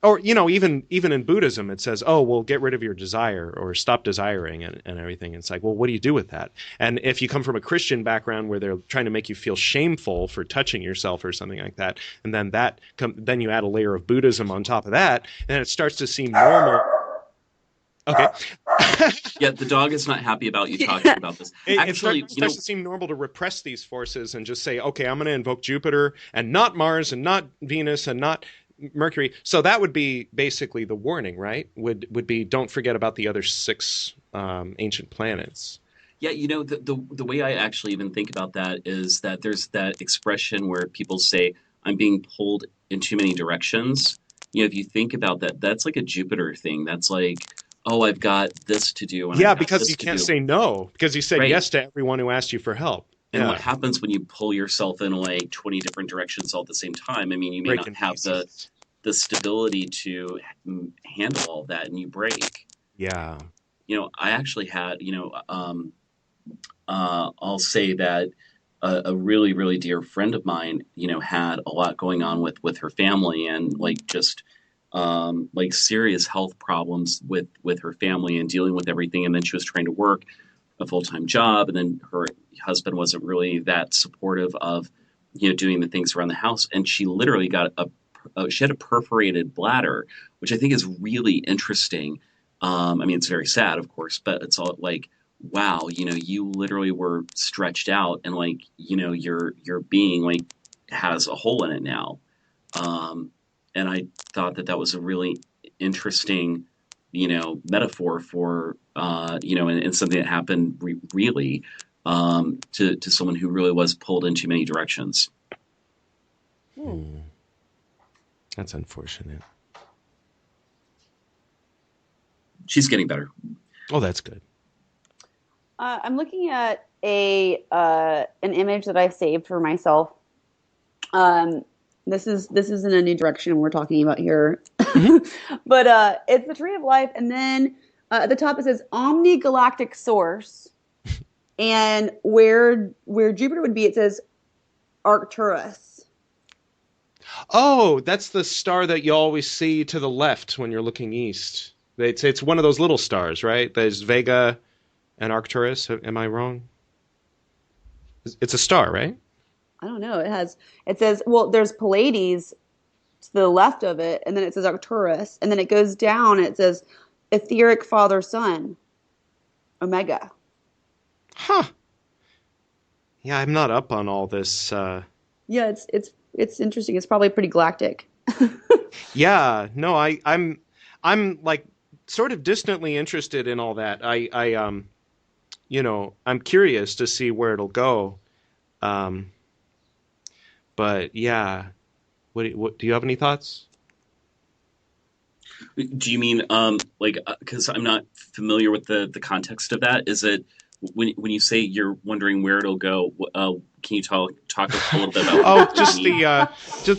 or even in Buddhism it says, oh, well, get rid of your desire or stop desiring and everything. And it's like, well, what do you do with that? And if you come from a Christian background where they're trying to make you feel shameful for touching yourself or something like that, and then then you add a layer of Buddhism on top of that, and it starts to seem normal. Okay. Yeah, the dog is not happy about you talking about this. Actually, it starts to seem normal to repress these forces and just say, okay, I'm going to invoke Jupiter and not Mars and not Venus and not Mercury. So that would be basically the warning, right? Would be, don't forget about the other 6 ancient planets. Yeah, the way I actually even think about that is that there's that expression where people say, I'm being pulled in too many directions. If you think about that, that's like a Jupiter thing. That's like, oh, I've got this to do. And yeah, because you can't say no, because you said right. yes to everyone who asked you for help. And what happens when you pull yourself in like 20 different directions all at the same time? I mean, you may not have the stability to handle all that, and you break. Yeah. I actually had, I'll say that a really, really dear friend of mine, had a lot going on with her family and like just like serious health problems with her family and dealing with everything. And then she was trying to work a full-time job, and then her husband wasn't really that supportive of, doing the things around the house. And she literally got she had a perforated bladder, which I think is really interesting. I mean, it's very sad, of course, but it's all like, wow, you literally were stretched out, and like, your being like has a hole in it now. And I thought that was a really interesting, metaphor for, and something that happened really to someone who really was pulled in too many directions. That's unfortunate. She's getting better. Oh, that's good. I'm looking at an image that I've saved for myself. This isn't a new direction we're talking about here, but it's the Tree of Life, and then at the top it says Omni-Galactic Source, and where Jupiter would be, it says Arcturus. Oh, that's the star that you always see to the left when you're looking east. It's one of those little stars, right? There's Vega and Arcturus. Am I wrong? It's a star, right? I don't know. It says, well, there's Pleiades to the left of it, and then it says Arcturus, and then it goes down and it says etheric father son, Omega. Huh. Yeah, I'm not up on all this. Yeah, it's interesting. It's probably pretty galactic. Yeah, no, I'm like sort of distantly interested in all that. I'm curious to see where it'll go. But yeah, what do you have any thoughts? Do you mean because I'm not familiar with the context of that? Is it when you say you're wondering where it'll go? Can you talk a little bit about? Just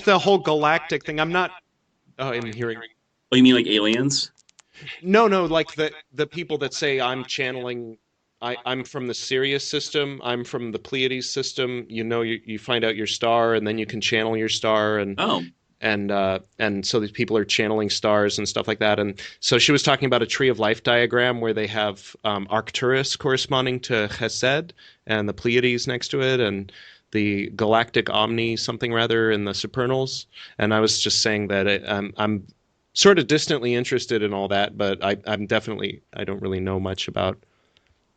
the whole galactic thing. I'm not. Oh, I'm hearing. Oh, you mean like aliens? No, like the people that say I'm channeling. I'm from the Sirius system. I'm from the Pleiades system. You find out your star, and then you can channel your star, and so these people are channeling stars and stuff like that. And so she was talking about a Tree of Life diagram where they have Arcturus corresponding to Chesed and the Pleiades next to it, and the galactic Omni something rather in the supernals. And I was just saying that I'm sort of distantly interested in all that, but I don't really know much about.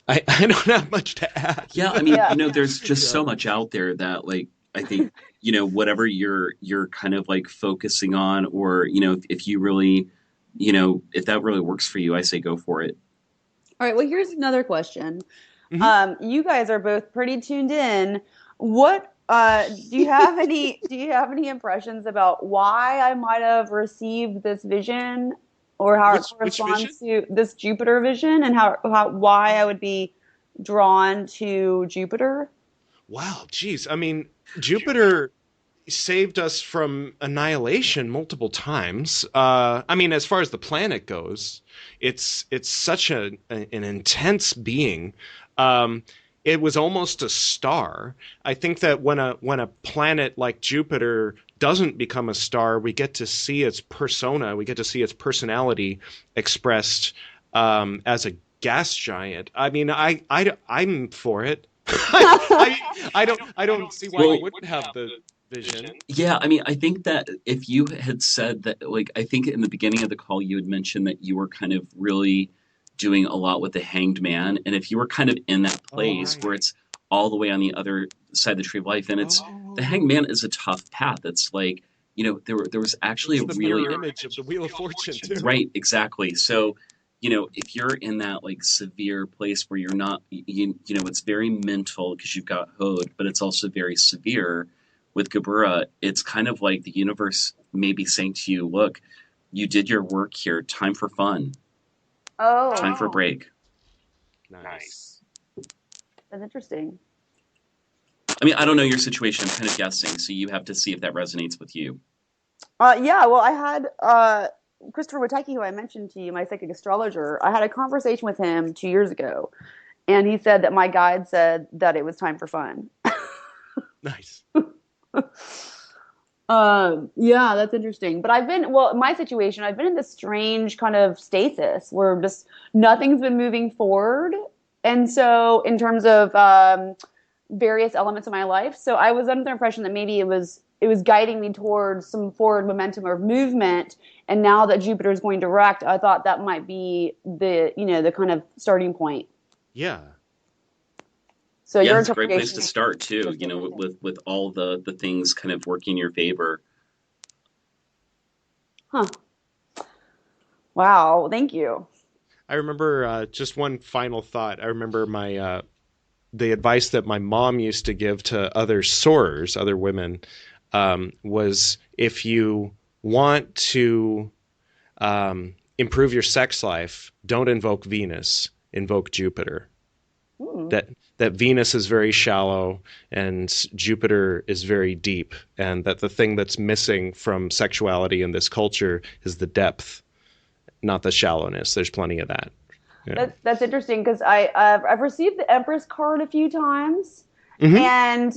I don't have much to add. Yeah, I mean, there's just so much out there that, like, I think, whatever you're kind of like focusing on, or, if you really, if that really works for you, I say go for it. All right. Well, here's another question. Mm-hmm. You guys are both pretty tuned in. What do you have any impressions about why I might have received this vision? Or how it corresponds to this Jupiter vision, and why I would be drawn to Jupiter? Wow, geez. I mean, Jupiter saved us from annihilation multiple times. I mean, as far as the planet goes, it's such an intense being. it was almost a star. I think that when a planet like Jupiter doesn't become a star, we get to see its persona, we get to see its personality expressed as a gas giant. I mean, I'm for it. I don't see why you wouldn't have the vision. Yeah, I mean, I think that if you had said that, like, I think in the beginning of the call you had mentioned that you were kind of really doing a lot with the Hanged Man, and if you were kind of in that place where it's all the way on the other side of the tree of life, and it's the Hanged Man is a tough path. It's like, there was actually it's a the really mirror image of the Wheel of Fortune too. Right, exactly. So, if you're in that like severe place where you're not, it's very mental because you've got Hode, but it's also very severe with Gabura. It's kind of like the universe may be saying to you, look, you did your work here. Time for fun. Oh. Time for a break. Nice. That's interesting. I mean, I don't know your situation. I'm kind of guessing. So you have to see if that resonates with you. Yeah, well, I had Christopher Witecki, who I mentioned to you, my psychic astrologer. I had a conversation with him 2 years ago, and he said that my guide said that it was time for fun. Nice. Yeah, that's interesting. But in my situation, I've been in this strange kind of stasis where just nothing's been moving forward. And so in terms of various elements of my life, so I was under the impression that maybe it was guiding me towards some forward momentum or movement. And now that Jupiter is going direct, I thought that might be the kind of starting point. Yeah. So yeah, your it's a great place to start too, with all the things kind of working in your favor. Huh. Wow, thank you. I remember just one final thought. I remember the advice that my mom used to give to other soarers, other women, was if you want to improve your sex life, don't invoke Venus, invoke Jupiter. That Venus is very shallow and Jupiter is very deep, and that the thing that's missing from sexuality in this culture is the depth, not the shallowness. There's plenty of that. Yeah. That's interesting because I've received the Empress card a few times, Mm-hmm. and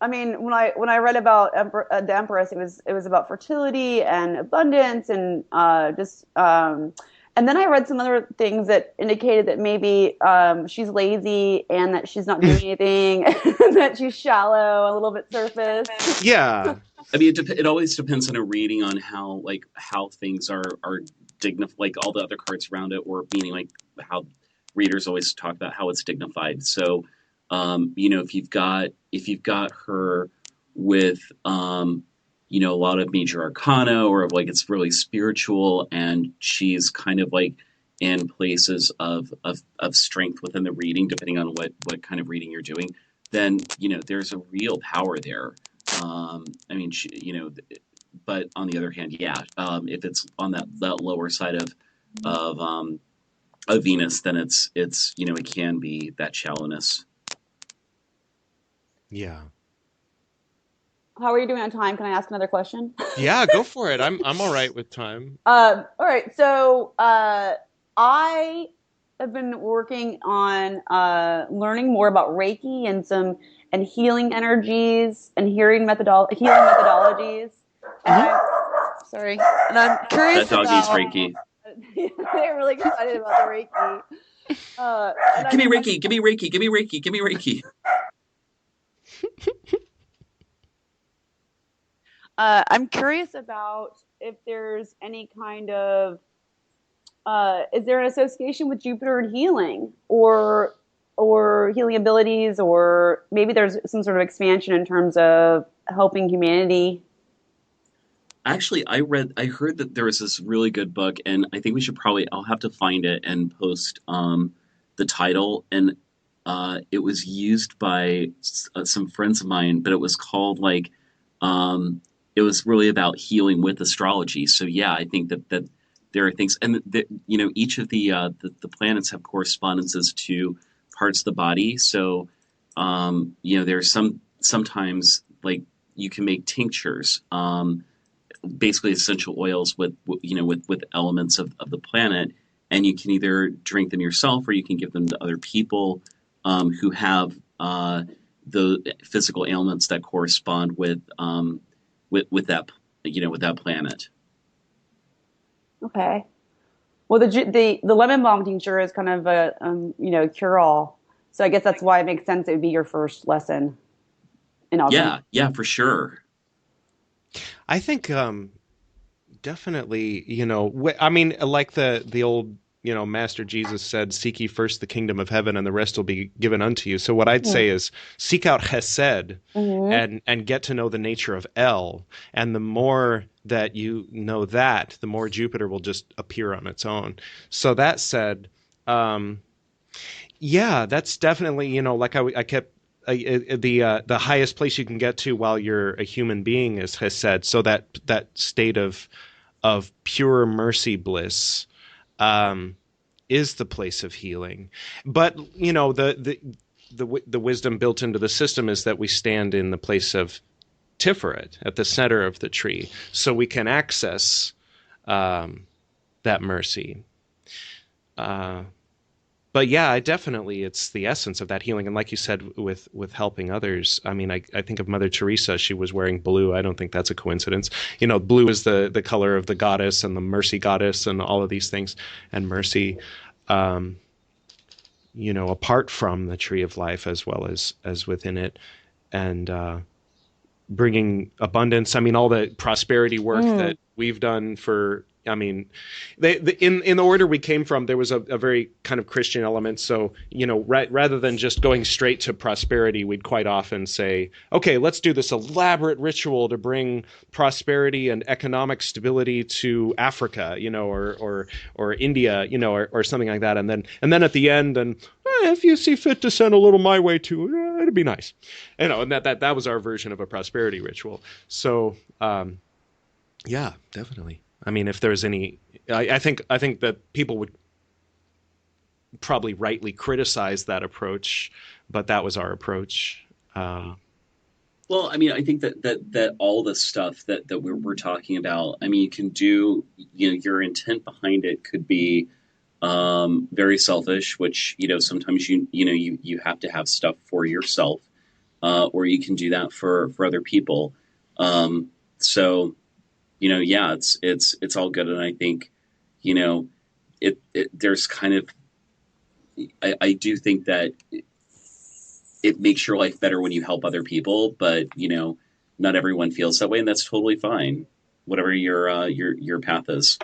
I mean when I read about the Empress, it was about fertility and abundance and and then I read some other things that indicated that maybe she's lazy and that she's not doing anything, and that she's shallow, a little bit surface. Yeah. I mean, it always depends on a reading on how things are dignified, like all the other cards around it, or meaning like how readers always talk about how it's dignified. So, if you've got her with a lot of major arcana, or like it's really spiritual, and she's kind of like in places of strength within the reading, depending on what kind of reading you're doing, then there's a real power there. I mean, but on the other hand, if it's on that lower side of Venus, then it's it can be that shallowness. Yeah. How are you doing on time? Can I ask another question? Yeah, go for it. I'm all right with time. All right. So I have been working on learning more about Reiki and healing energies and healing methodologies. And sorry. And I'm curious That doggy's Reiki. They're really excited about the Reiki. Give me Reiki. Give me Reiki. Give me Reiki. Give me Reiki. I'm curious about if there's any kind of is there an association with Jupiter and healing, or healing abilities, or maybe there's some sort of expansion in terms of helping humanity? Actually, I heard that there was this really good book, and I think I'll have to find it and post the title. And it was used by some friends of mine, but it was called like, it was really about healing with astrology. So yeah, I think that there are things, and each of the planets have correspondences to parts of the body. So there's sometimes like you can make tinctures, basically essential oils with elements of the planet, and you can either drink them yourself or you can give them to other people. who have the physical ailments that correspond with that, with that planet. Okay. Well, the lemon balm tincture is kind of a cure all. So I guess that's why it makes sense it would be your first lesson in alchemy. Yeah, for sure. I think definitely, I mean, like the old, Master Jesus said, seek ye first the kingdom of heaven and the rest will be given unto you. So what I'd say is seek out Chesed and get to know the nature of El. And the more that you know that, the more Jupiter will just appear on its own. So that said, yeah, that's definitely, like I kept, the highest place you can get to while you're a human being is Chesed. So that state of pure mercy bliss is the place of healing. But the wisdom built into the system is that we stand in the place of Tiferet at the center of the tree, so we can access that mercy. But yeah, it's the essence of that healing. And like you said, with helping others, I mean, I think of Mother Teresa. She was wearing blue. I don't think that's a coincidence. Blue is the color of the goddess and the mercy goddess and all of these things. And mercy, apart from the tree of life as well as within it. And bringing abundance. I mean, all the prosperity work that we've done for... I mean, in the order we came from, there was a very kind of Christian element. So, rather than just going straight to prosperity, we'd quite often say, okay, let's do this elaborate ritual to bring prosperity and economic stability to Africa, or India, or something like that. And then at the end, if you see fit to send a little my way too, it'd be nice, and that was our version of a prosperity ritual. So, yeah, definitely. I mean, if there's any, I think that people would probably rightly criticize that approach, but that was our approach. Well, I mean, I think that all the stuff that we're talking about, I mean, you can do, your intent behind it could be very selfish, which, sometimes you have to have stuff for yourself, or you can do that for other people. So, yeah, it's all good. And I think, there's kind of, I do think that it makes your life better when you help other people, but, not everyone feels that way, and that's totally fine. Whatever your path is.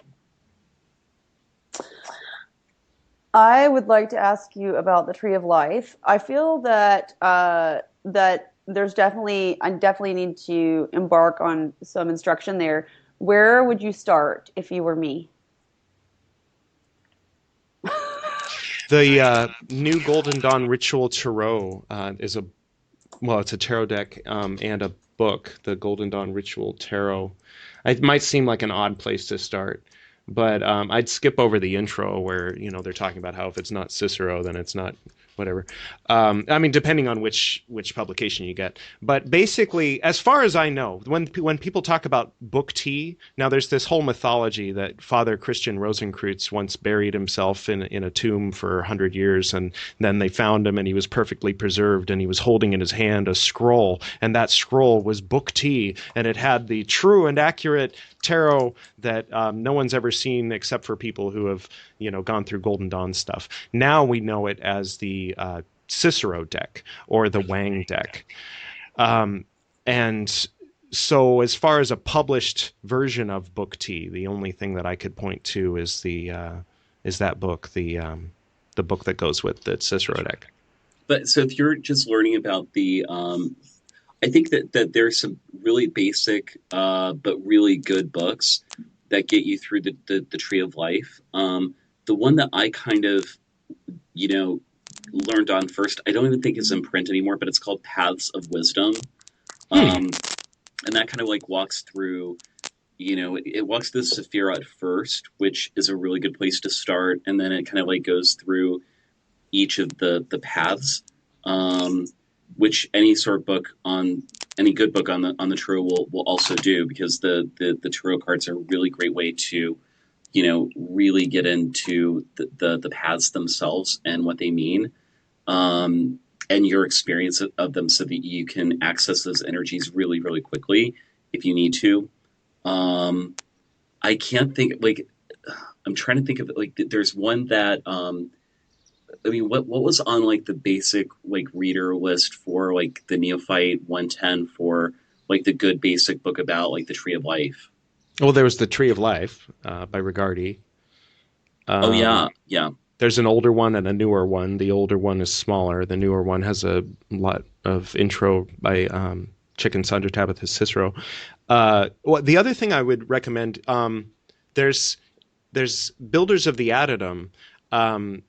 I would like to ask you about the Tree of Life. I feel that that I definitely need to embark on some instruction there. Where would you start if you were me? The new Golden Dawn Ritual Tarot is it's a tarot deck and a book, the Golden Dawn Ritual Tarot. It might seem like an odd place to start, but I'd skip over the intro where, they're talking about how if it's not Cicero, then it's not whatever. I mean, depending on which publication you get. But basically, as far as I know, when people talk about book tea, now there's this whole mythology that Father Christian Rosenkreutz once buried himself in a tomb for 100 years, and then they found him and he was perfectly preserved, and he was holding in his hand a scroll, and that scroll was book tea, and it had the true and accurate tarot that no one's ever seen except for people who have gone through Golden Dawn stuff. Now we know it as the Cicero deck or the Wang deck, and so as far as a published version of book tea, the only thing that I could point to is that book, the book that goes with the Cicero deck. But so if you're just learning about the I think that there's some really basic but really good books that get you through the Tree of Life. The one that I kind of, learned on first, I don't even think it's in print anymore, but it's called Paths of Wisdom. And that kind of like walks through, it walks through the Sephirot first, which is a really good place to start. And then it kind of like goes through each of the paths, which any sort of book any good book on the tarot will also do, because the tarot cards are a really great way to, really get into the paths themselves and what they mean. and your experience of them, so that you can access those energies really, really quickly if you need to. I can't think, like, I'm trying to think of it, like, there's one that, I mean, what was on, like, the basic, like, reader list for, like, the Neophyte 110 for, like, the good basic book about, like, the Tree of Life? Well, there was the Tree of Life by Rigardi. Oh, yeah. There's an older one and a newer one. The older one is smaller. The newer one has a lot of intro by Chicken Sandra Tabitha Cicero. Well, the other thing I would recommend, there's Builders of the Addendum.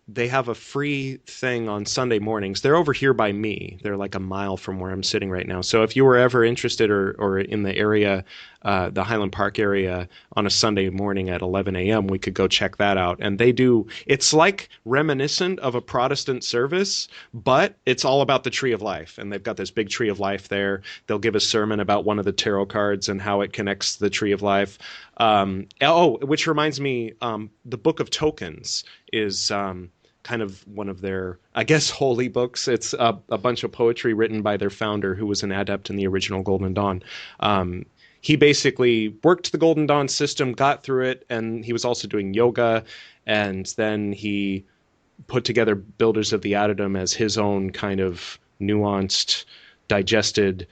They have a free thing on Sunday mornings. They're over here by me. They're like a mile from where I'm sitting right now. So if you were ever interested or in the area, the Highland Park area on a Sunday morning at 11 a.m., we could go check that out. And it's like reminiscent of a Protestant service, but it's all about the Tree of Life. And they've got this big Tree of Life there. They'll give a sermon about one of the tarot cards and how it connects to the Tree of Life. Which reminds me, the Book of Tokens is kind of one of their, I guess, holy books. It's a bunch of poetry written by their founder, who was an adept in the original Golden Dawn. He basically worked the Golden Dawn system, got through it, and he was also doing yoga. And then he put together Builders of the Addendum as his own kind of nuanced, digested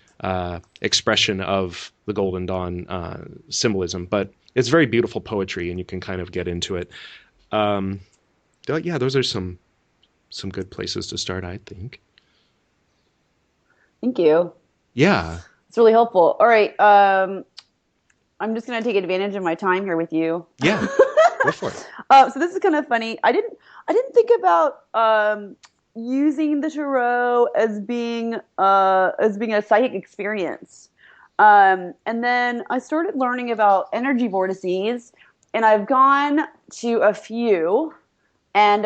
expression of the Golden Dawn symbolism. But it's very beautiful poetry, and you can kind of get into it. Yeah, those are some good places to start, I think. Thank you. Yeah. It's really helpful. All right. I'm just going to take advantage of my time here with you. Yeah. Go for it. So this is kind of funny. I didn't think about using the tarot as being a psychic experience. And then I started learning about energy vortices, and I've gone to a few, and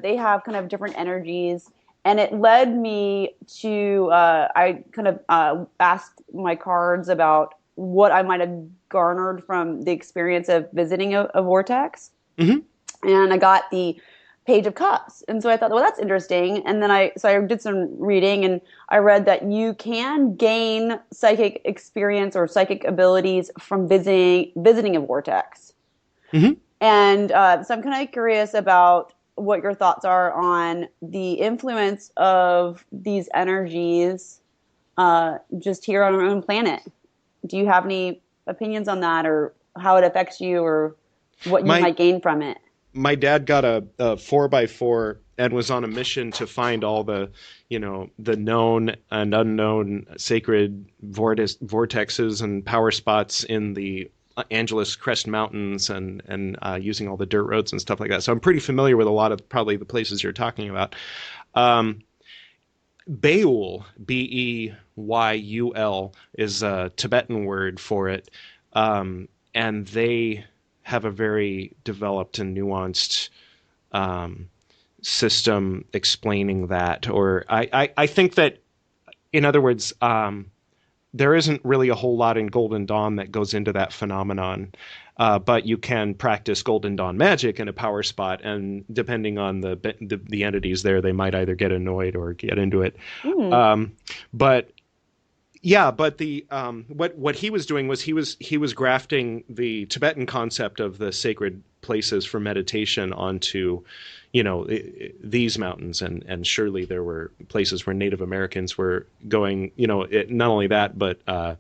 they have kind of different energies. And it led me to, I kind of asked my cards about what I might have garnered from the experience of visiting a vortex. Mm-hmm. And I got the Page of Cups. And so I thought, well, that's interesting. And then I did some reading, and I read that you can gain psychic experience or psychic abilities from visiting a vortex. Mm-hmm. And so I'm kind of curious about what your thoughts are on the influence of these energies just here on our own planet. Do you have any opinions on that, or how it affects you, or what you might gain from it? My dad got a 4x4 and was on a mission to find all the known and unknown sacred vortexes and power spots in the Angeles Crest Mountains and using all the dirt roads and stuff like that. So I'm pretty familiar with a lot of probably the places you're talking about. Beul, Beyul, is a Tibetan word for it. And they have a very developed and nuanced system explaining that. Or I think that, in other words, there isn't really a whole lot in Golden Dawn that goes into that phenomenon. But you can practice Golden Dawn magic in a power spot, and depending on the entities there, they might either get annoyed or get into it. But the what he was doing was he was grafting the Tibetan concept of the sacred places for meditation onto, these mountains, and surely there were places where Native Americans were going. Not only that, but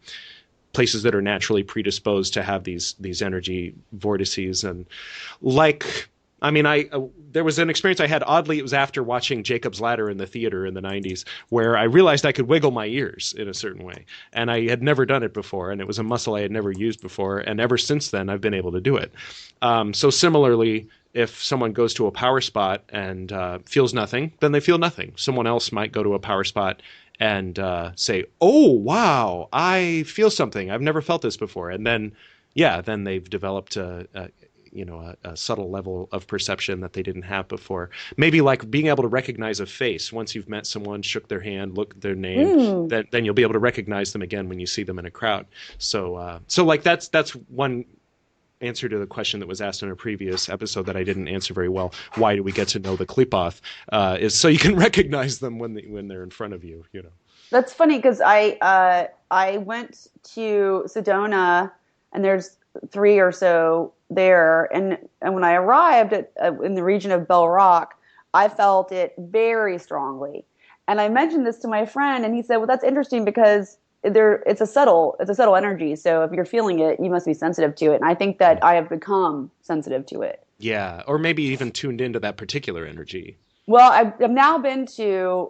places that are naturally predisposed to have these energy vortices. And there was an experience I had, oddly, it was after watching Jacob's Ladder in the theater in the 90s, where I realized I could wiggle my ears in a certain way. And I had never done it before, and it was a muscle I had never used before. And ever since then, I've been able to do it. So similarly, if someone goes to a power spot and feels nothing, then they feel nothing. Someone else might go to a power spot and say, "Oh, wow, I feel something. I've never felt this before." And then they've developed a subtle level of perception that they didn't have before. Maybe like being able to recognize a face. Once you've met someone, shook their hand, looked their name, then you'll be able to recognize them again when you see them in a crowd. So like that's one answer to the question that was asked in a previous episode that I didn't answer very well. Why do we get to know the Qliphoth? Is so you can recognize them when they're in front of you. You know. That's funny because I went to Sedona, and there's 3 or so there, and when I arrived in the region of Bell Rock, I felt it very strongly. And I mentioned this to my friend, and he said, "Well, that's interesting because it's a subtle energy. So if you're feeling it, you must be sensitive to it." And I think that I have become sensitive to it. Yeah, or maybe even tuned into that particular energy. Well, I've now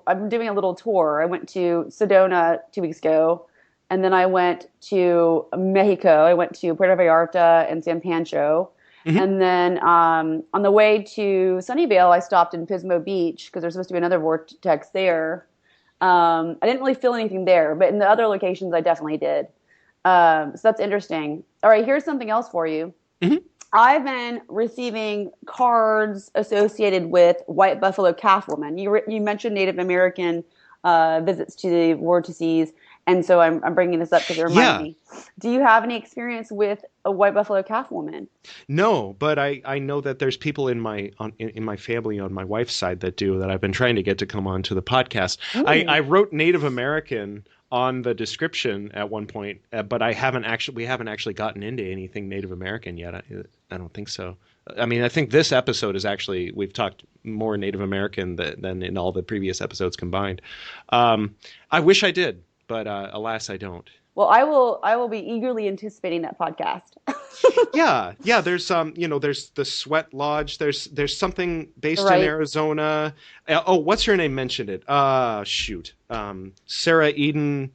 I'm doing a little tour. I went to Sedona 2 weeks ago, and then I went to Mexico. I went to Puerto Vallarta and San Pancho. Mm-hmm. And then on the way to Sunnyvale, I stopped in Pismo Beach because there's supposed to be another vortex there. I didn't really feel anything there, but in the other locations, I definitely did. So that's interesting. All right, here's something else for you. Mm-hmm. I've been receiving cards associated with white buffalo calf woman. You mentioned Native American visits to the vortices, and so I'm bringing this up because it reminded me. Do you have any experience with a white buffalo calf woman? No, but I know that there's people in my family on my wife's side that do, that I've been trying to get to come on to the podcast. I wrote Native American on the description at one point, but we haven't actually gotten into anything Native American yet. I don't think so. I mean, I think this episode is actually, we've talked more Native American than in all the previous episodes combined. I wish I did, but alas, I don't. Well, I will be eagerly anticipating that podcast. Yeah. There's there's the Sweat Lodge. There's something based in Arizona. What's her name mentioned it? Shoot. Sarah Eden.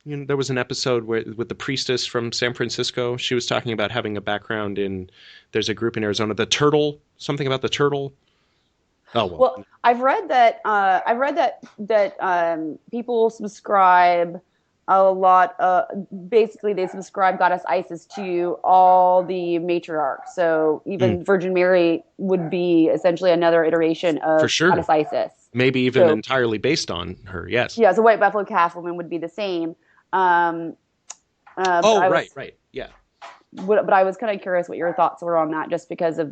There was an episode with the priestess from San Francisco. She was talking about having a background in. There's a group in Arizona, the Turtle. Something about the Turtle. Oh well. I've read that. People subscribe a lot. Basically, they subscribe Goddess Isis to all the matriarchs. So even Virgin Mary would be essentially another iteration of Goddess Isis. Maybe even entirely based on her. Yes. Yeah, so white buffalo calf woman would be the same. Right. Yeah. But I was kind of curious what your thoughts were on that, just because of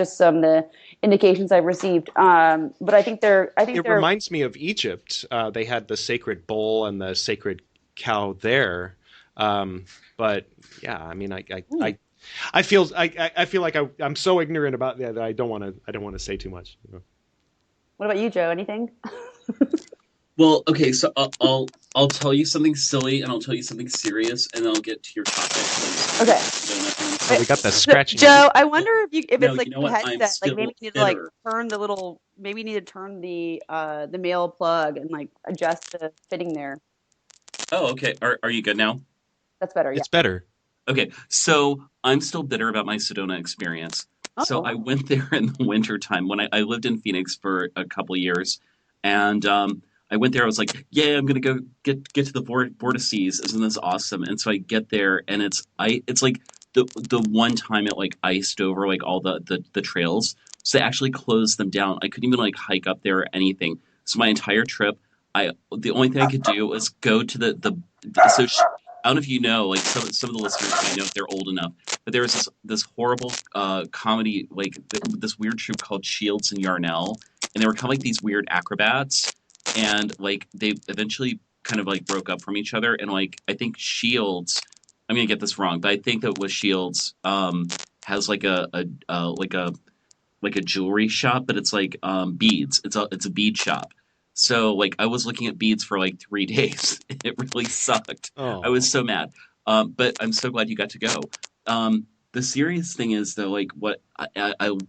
some of the indications I've received. But I think it reminds me of Egypt. They had the sacred bull and the sacred cow there. But yeah, I mean, I feel like I'm so ignorant about that I don't want to say too much. What about you, Joe? Anything? Well, okay, so I'll tell you something silly, and I'll tell you something serious, and then I'll get to your topic. Okay. We got that scratching. Joe, I wonder if it's like a headset, like maybe you need to turn the male plug and like adjust the fitting there. Oh, okay. Are you good now? That's better. It's better. Okay, so I'm still bitter about my Sedona experience. Uh-oh. So I went there in the wintertime when I lived in Phoenix for a couple of years, and I went there. I was like, "Yeah, I'm gonna go get to the vortices. Isn't this awesome?" And so I get there, and it's like the one time it like iced over like all the trails, so they actually closed them down. I couldn't even like hike up there or anything. So my entire trip, the only thing I could do was go to the I don't know if you know, like some of the listeners may know if they're old enough, but there was this horrible comedy, like this weird troupe called Shields and Yarnell, and they were kind of like these weird acrobats. And like they eventually kind of like broke up from each other, and like I think Shields, I'm gonna get this wrong, but I think that with Shields has like a jewelry shop, but it's like beads. It's a bead shop. So like I was looking at beads for like 3 days. It really sucked. I was so mad. But I'm so glad you got to go. The serious thing is though, like what the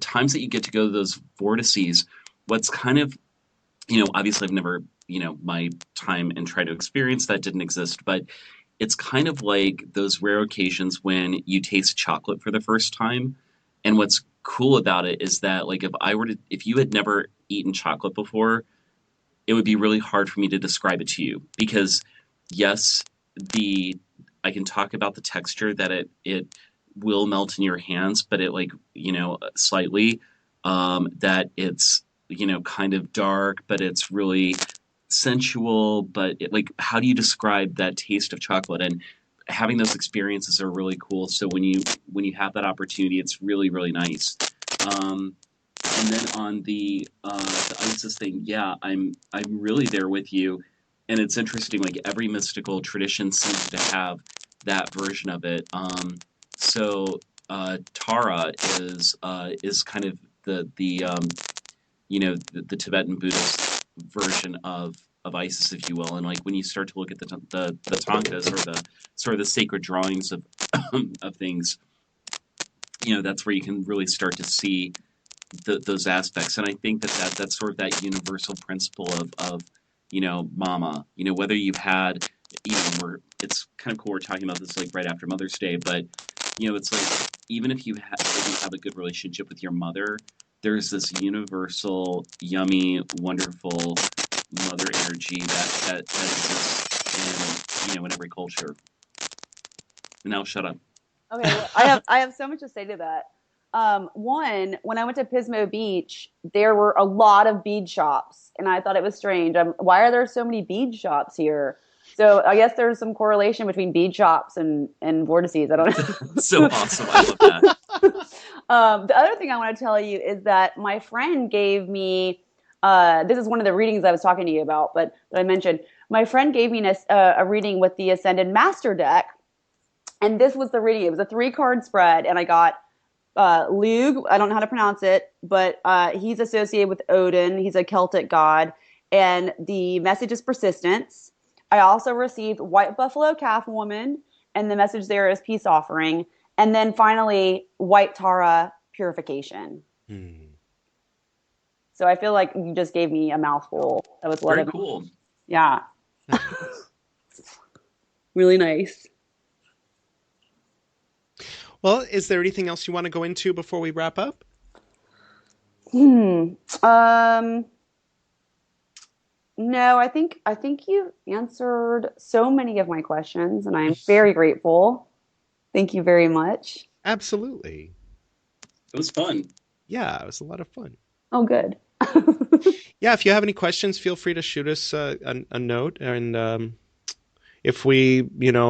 times that you get to go to those vortices. What's kind of, obviously I've never, my time and try to experience that didn't exist, but it's kind of like those rare occasions when you taste chocolate for the first time. And what's cool about it is that like if you had never eaten chocolate before, it would be really hard for me to describe it to you because yes, I can talk about the texture that it will melt in your hands, but it like, slightly, that it's, kind of dark, but it's really sensual. But how do you describe that taste of chocolate? And having those experiences are really cool. So when you have that opportunity, it's really, really nice. And then on the ISIS thing, yeah, I'm really there with you. And it's interesting, like every mystical tradition seems to have that version of it. So Tara is kind of the Tibetan Buddhist version of Isis, if you will. And like when you start to look at the tankas, or the sort of the sacred drawings of of things, that's where you can really start to see those aspects. And I think that's sort of that universal principle of mama. Whether you had, it's kind of cool we're talking about this like right after Mother's Day, but it's like even if you have a good relationship with your mother, there's this universal, yummy, wonderful mother energy that exists in every culture. And now shut up. Okay, well, I have so much to say to that. One, when I went to Pismo Beach, there were a lot of bead shops, and I thought it was strange. Why are there so many bead shops here? So I guess there's some correlation between bead shops and vortices. I don't know. So awesome. I love that. The other thing I want to tell you is that my friend gave me, this is one of the readings I was talking to you about, but that I mentioned. My friend gave me a reading with the Ascended Master deck, and this was the reading. It was a 3-card spread, and I got Lug, I don't know how to pronounce it, but he's associated with Odin. He's a Celtic god, and the message is persistence. I also received White Buffalo Calf Woman, and the message there is peace offering. And then finally, White Tara, purification. So I feel like you just gave me a mouthful. That was very cool. Yeah. Really nice. Well, is there anything else you want to go into before we wrap up? No, I think you answered so many of my questions, and I'm very grateful. Thank you very much. Absolutely. It was fun. Yeah, it was a lot of fun. Oh, good. Yeah, if you have any questions, feel free to shoot us a note, and if we,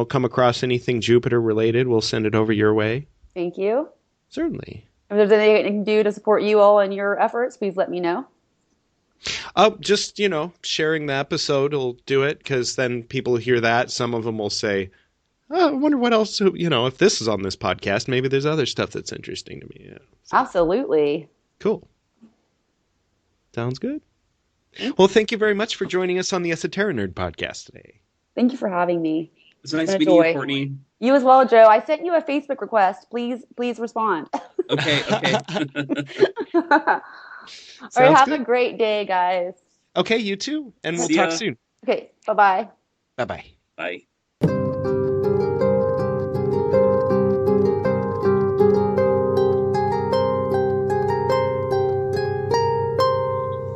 come across anything Jupiter related, we'll send it over your way. Thank you. Certainly. If there's anything I can do to support you all in your efforts, please let me know. Just, sharing the episode will do it, because then people hear that. Some of them will say, oh, I wonder what else, if this is on this podcast, maybe there's other stuff that's interesting to me. Yeah. So, absolutely. Cool. Sounds good. Well, thank you very much for joining us on the Esoterinerd podcast today. Thank you for having me. It's nice meeting you, Courtney. You as well, Joe. I sent you a Facebook request. Please respond. Okay. All right, have a great day, guys. Okay, you too. And we'll talk soon. Okay, bye-bye. Bye-bye. Bye.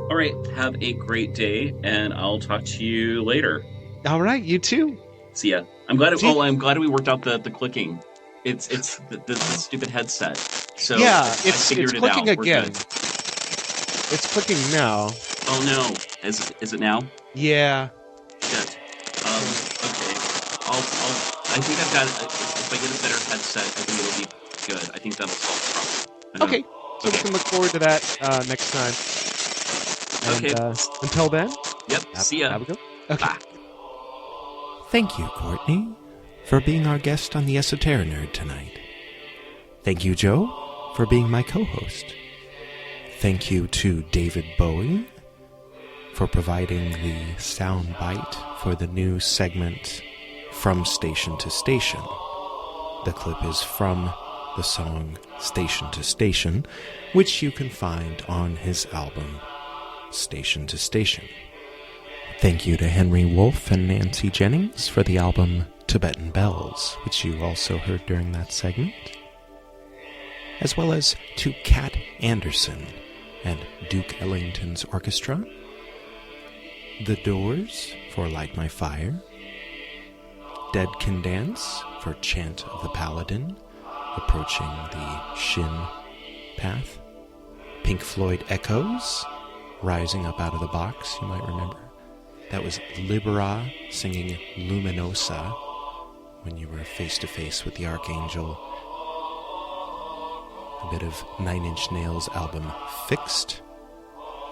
All right, have a great day, and I'll talk to you later. All right, you too. See ya. I'm glad we worked out the clicking. It's the stupid headset. So yeah, it's clicking again. It's clicking now. Oh no! Is it now? Yeah. Shit. Okay. I think I've got. If I get a better headset, I think it'll be good. I think that'll solve the problem. Okay. So we can look forward to that next time. And, okay. Until then. Yep. See ya. Have a go. Okay. Bye. Thank you, Courtney, for being our guest on the Esoterinerd tonight. Thank you, Joe, for being my co-host. Thank you to David Bowie for providing the sound bite for the new segment From Station to Station. The clip is from the song Station to Station, which you can find on his album Station to Station. Thank you to Henry Wolf and Nancy Jennings for the album Tibetan Bells, which you also heard during that segment. As well as to Kat Anderson and Duke Ellington's orchestra. The Doors for Light My Fire. Dead Can Dance for Chant of the Paladin, approaching the Shin path. Pink Floyd Echoes, Rising Up Out of the Box, you might remember. That was Libera singing Luminosa. when you were face to face with the Archangel. A bit of Nine Inch Nails album Fixed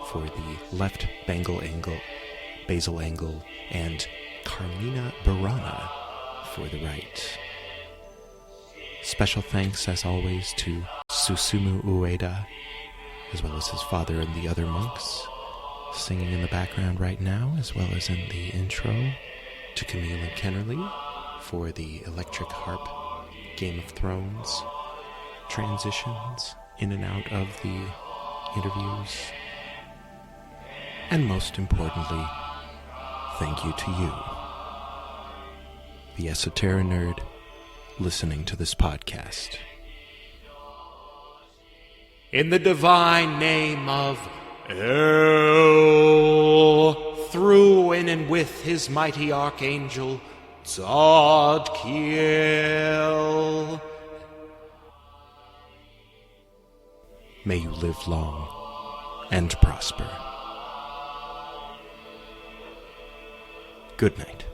for the left basal angle, and Carmina Burana for the right. Special thanks, as always, to Susumu Ueda, as well as his father and the other monks, singing in the background right now, as well as in the intro, to Camille and Kennerly for the electric harp Game of Thrones transitions in and out of the interviews. And most importantly, thank you to you, the Esoterinerd, listening to this podcast. In the divine name of El, through in and with his mighty Archangel, Tzadkiel. May you live long and prosper. Good night.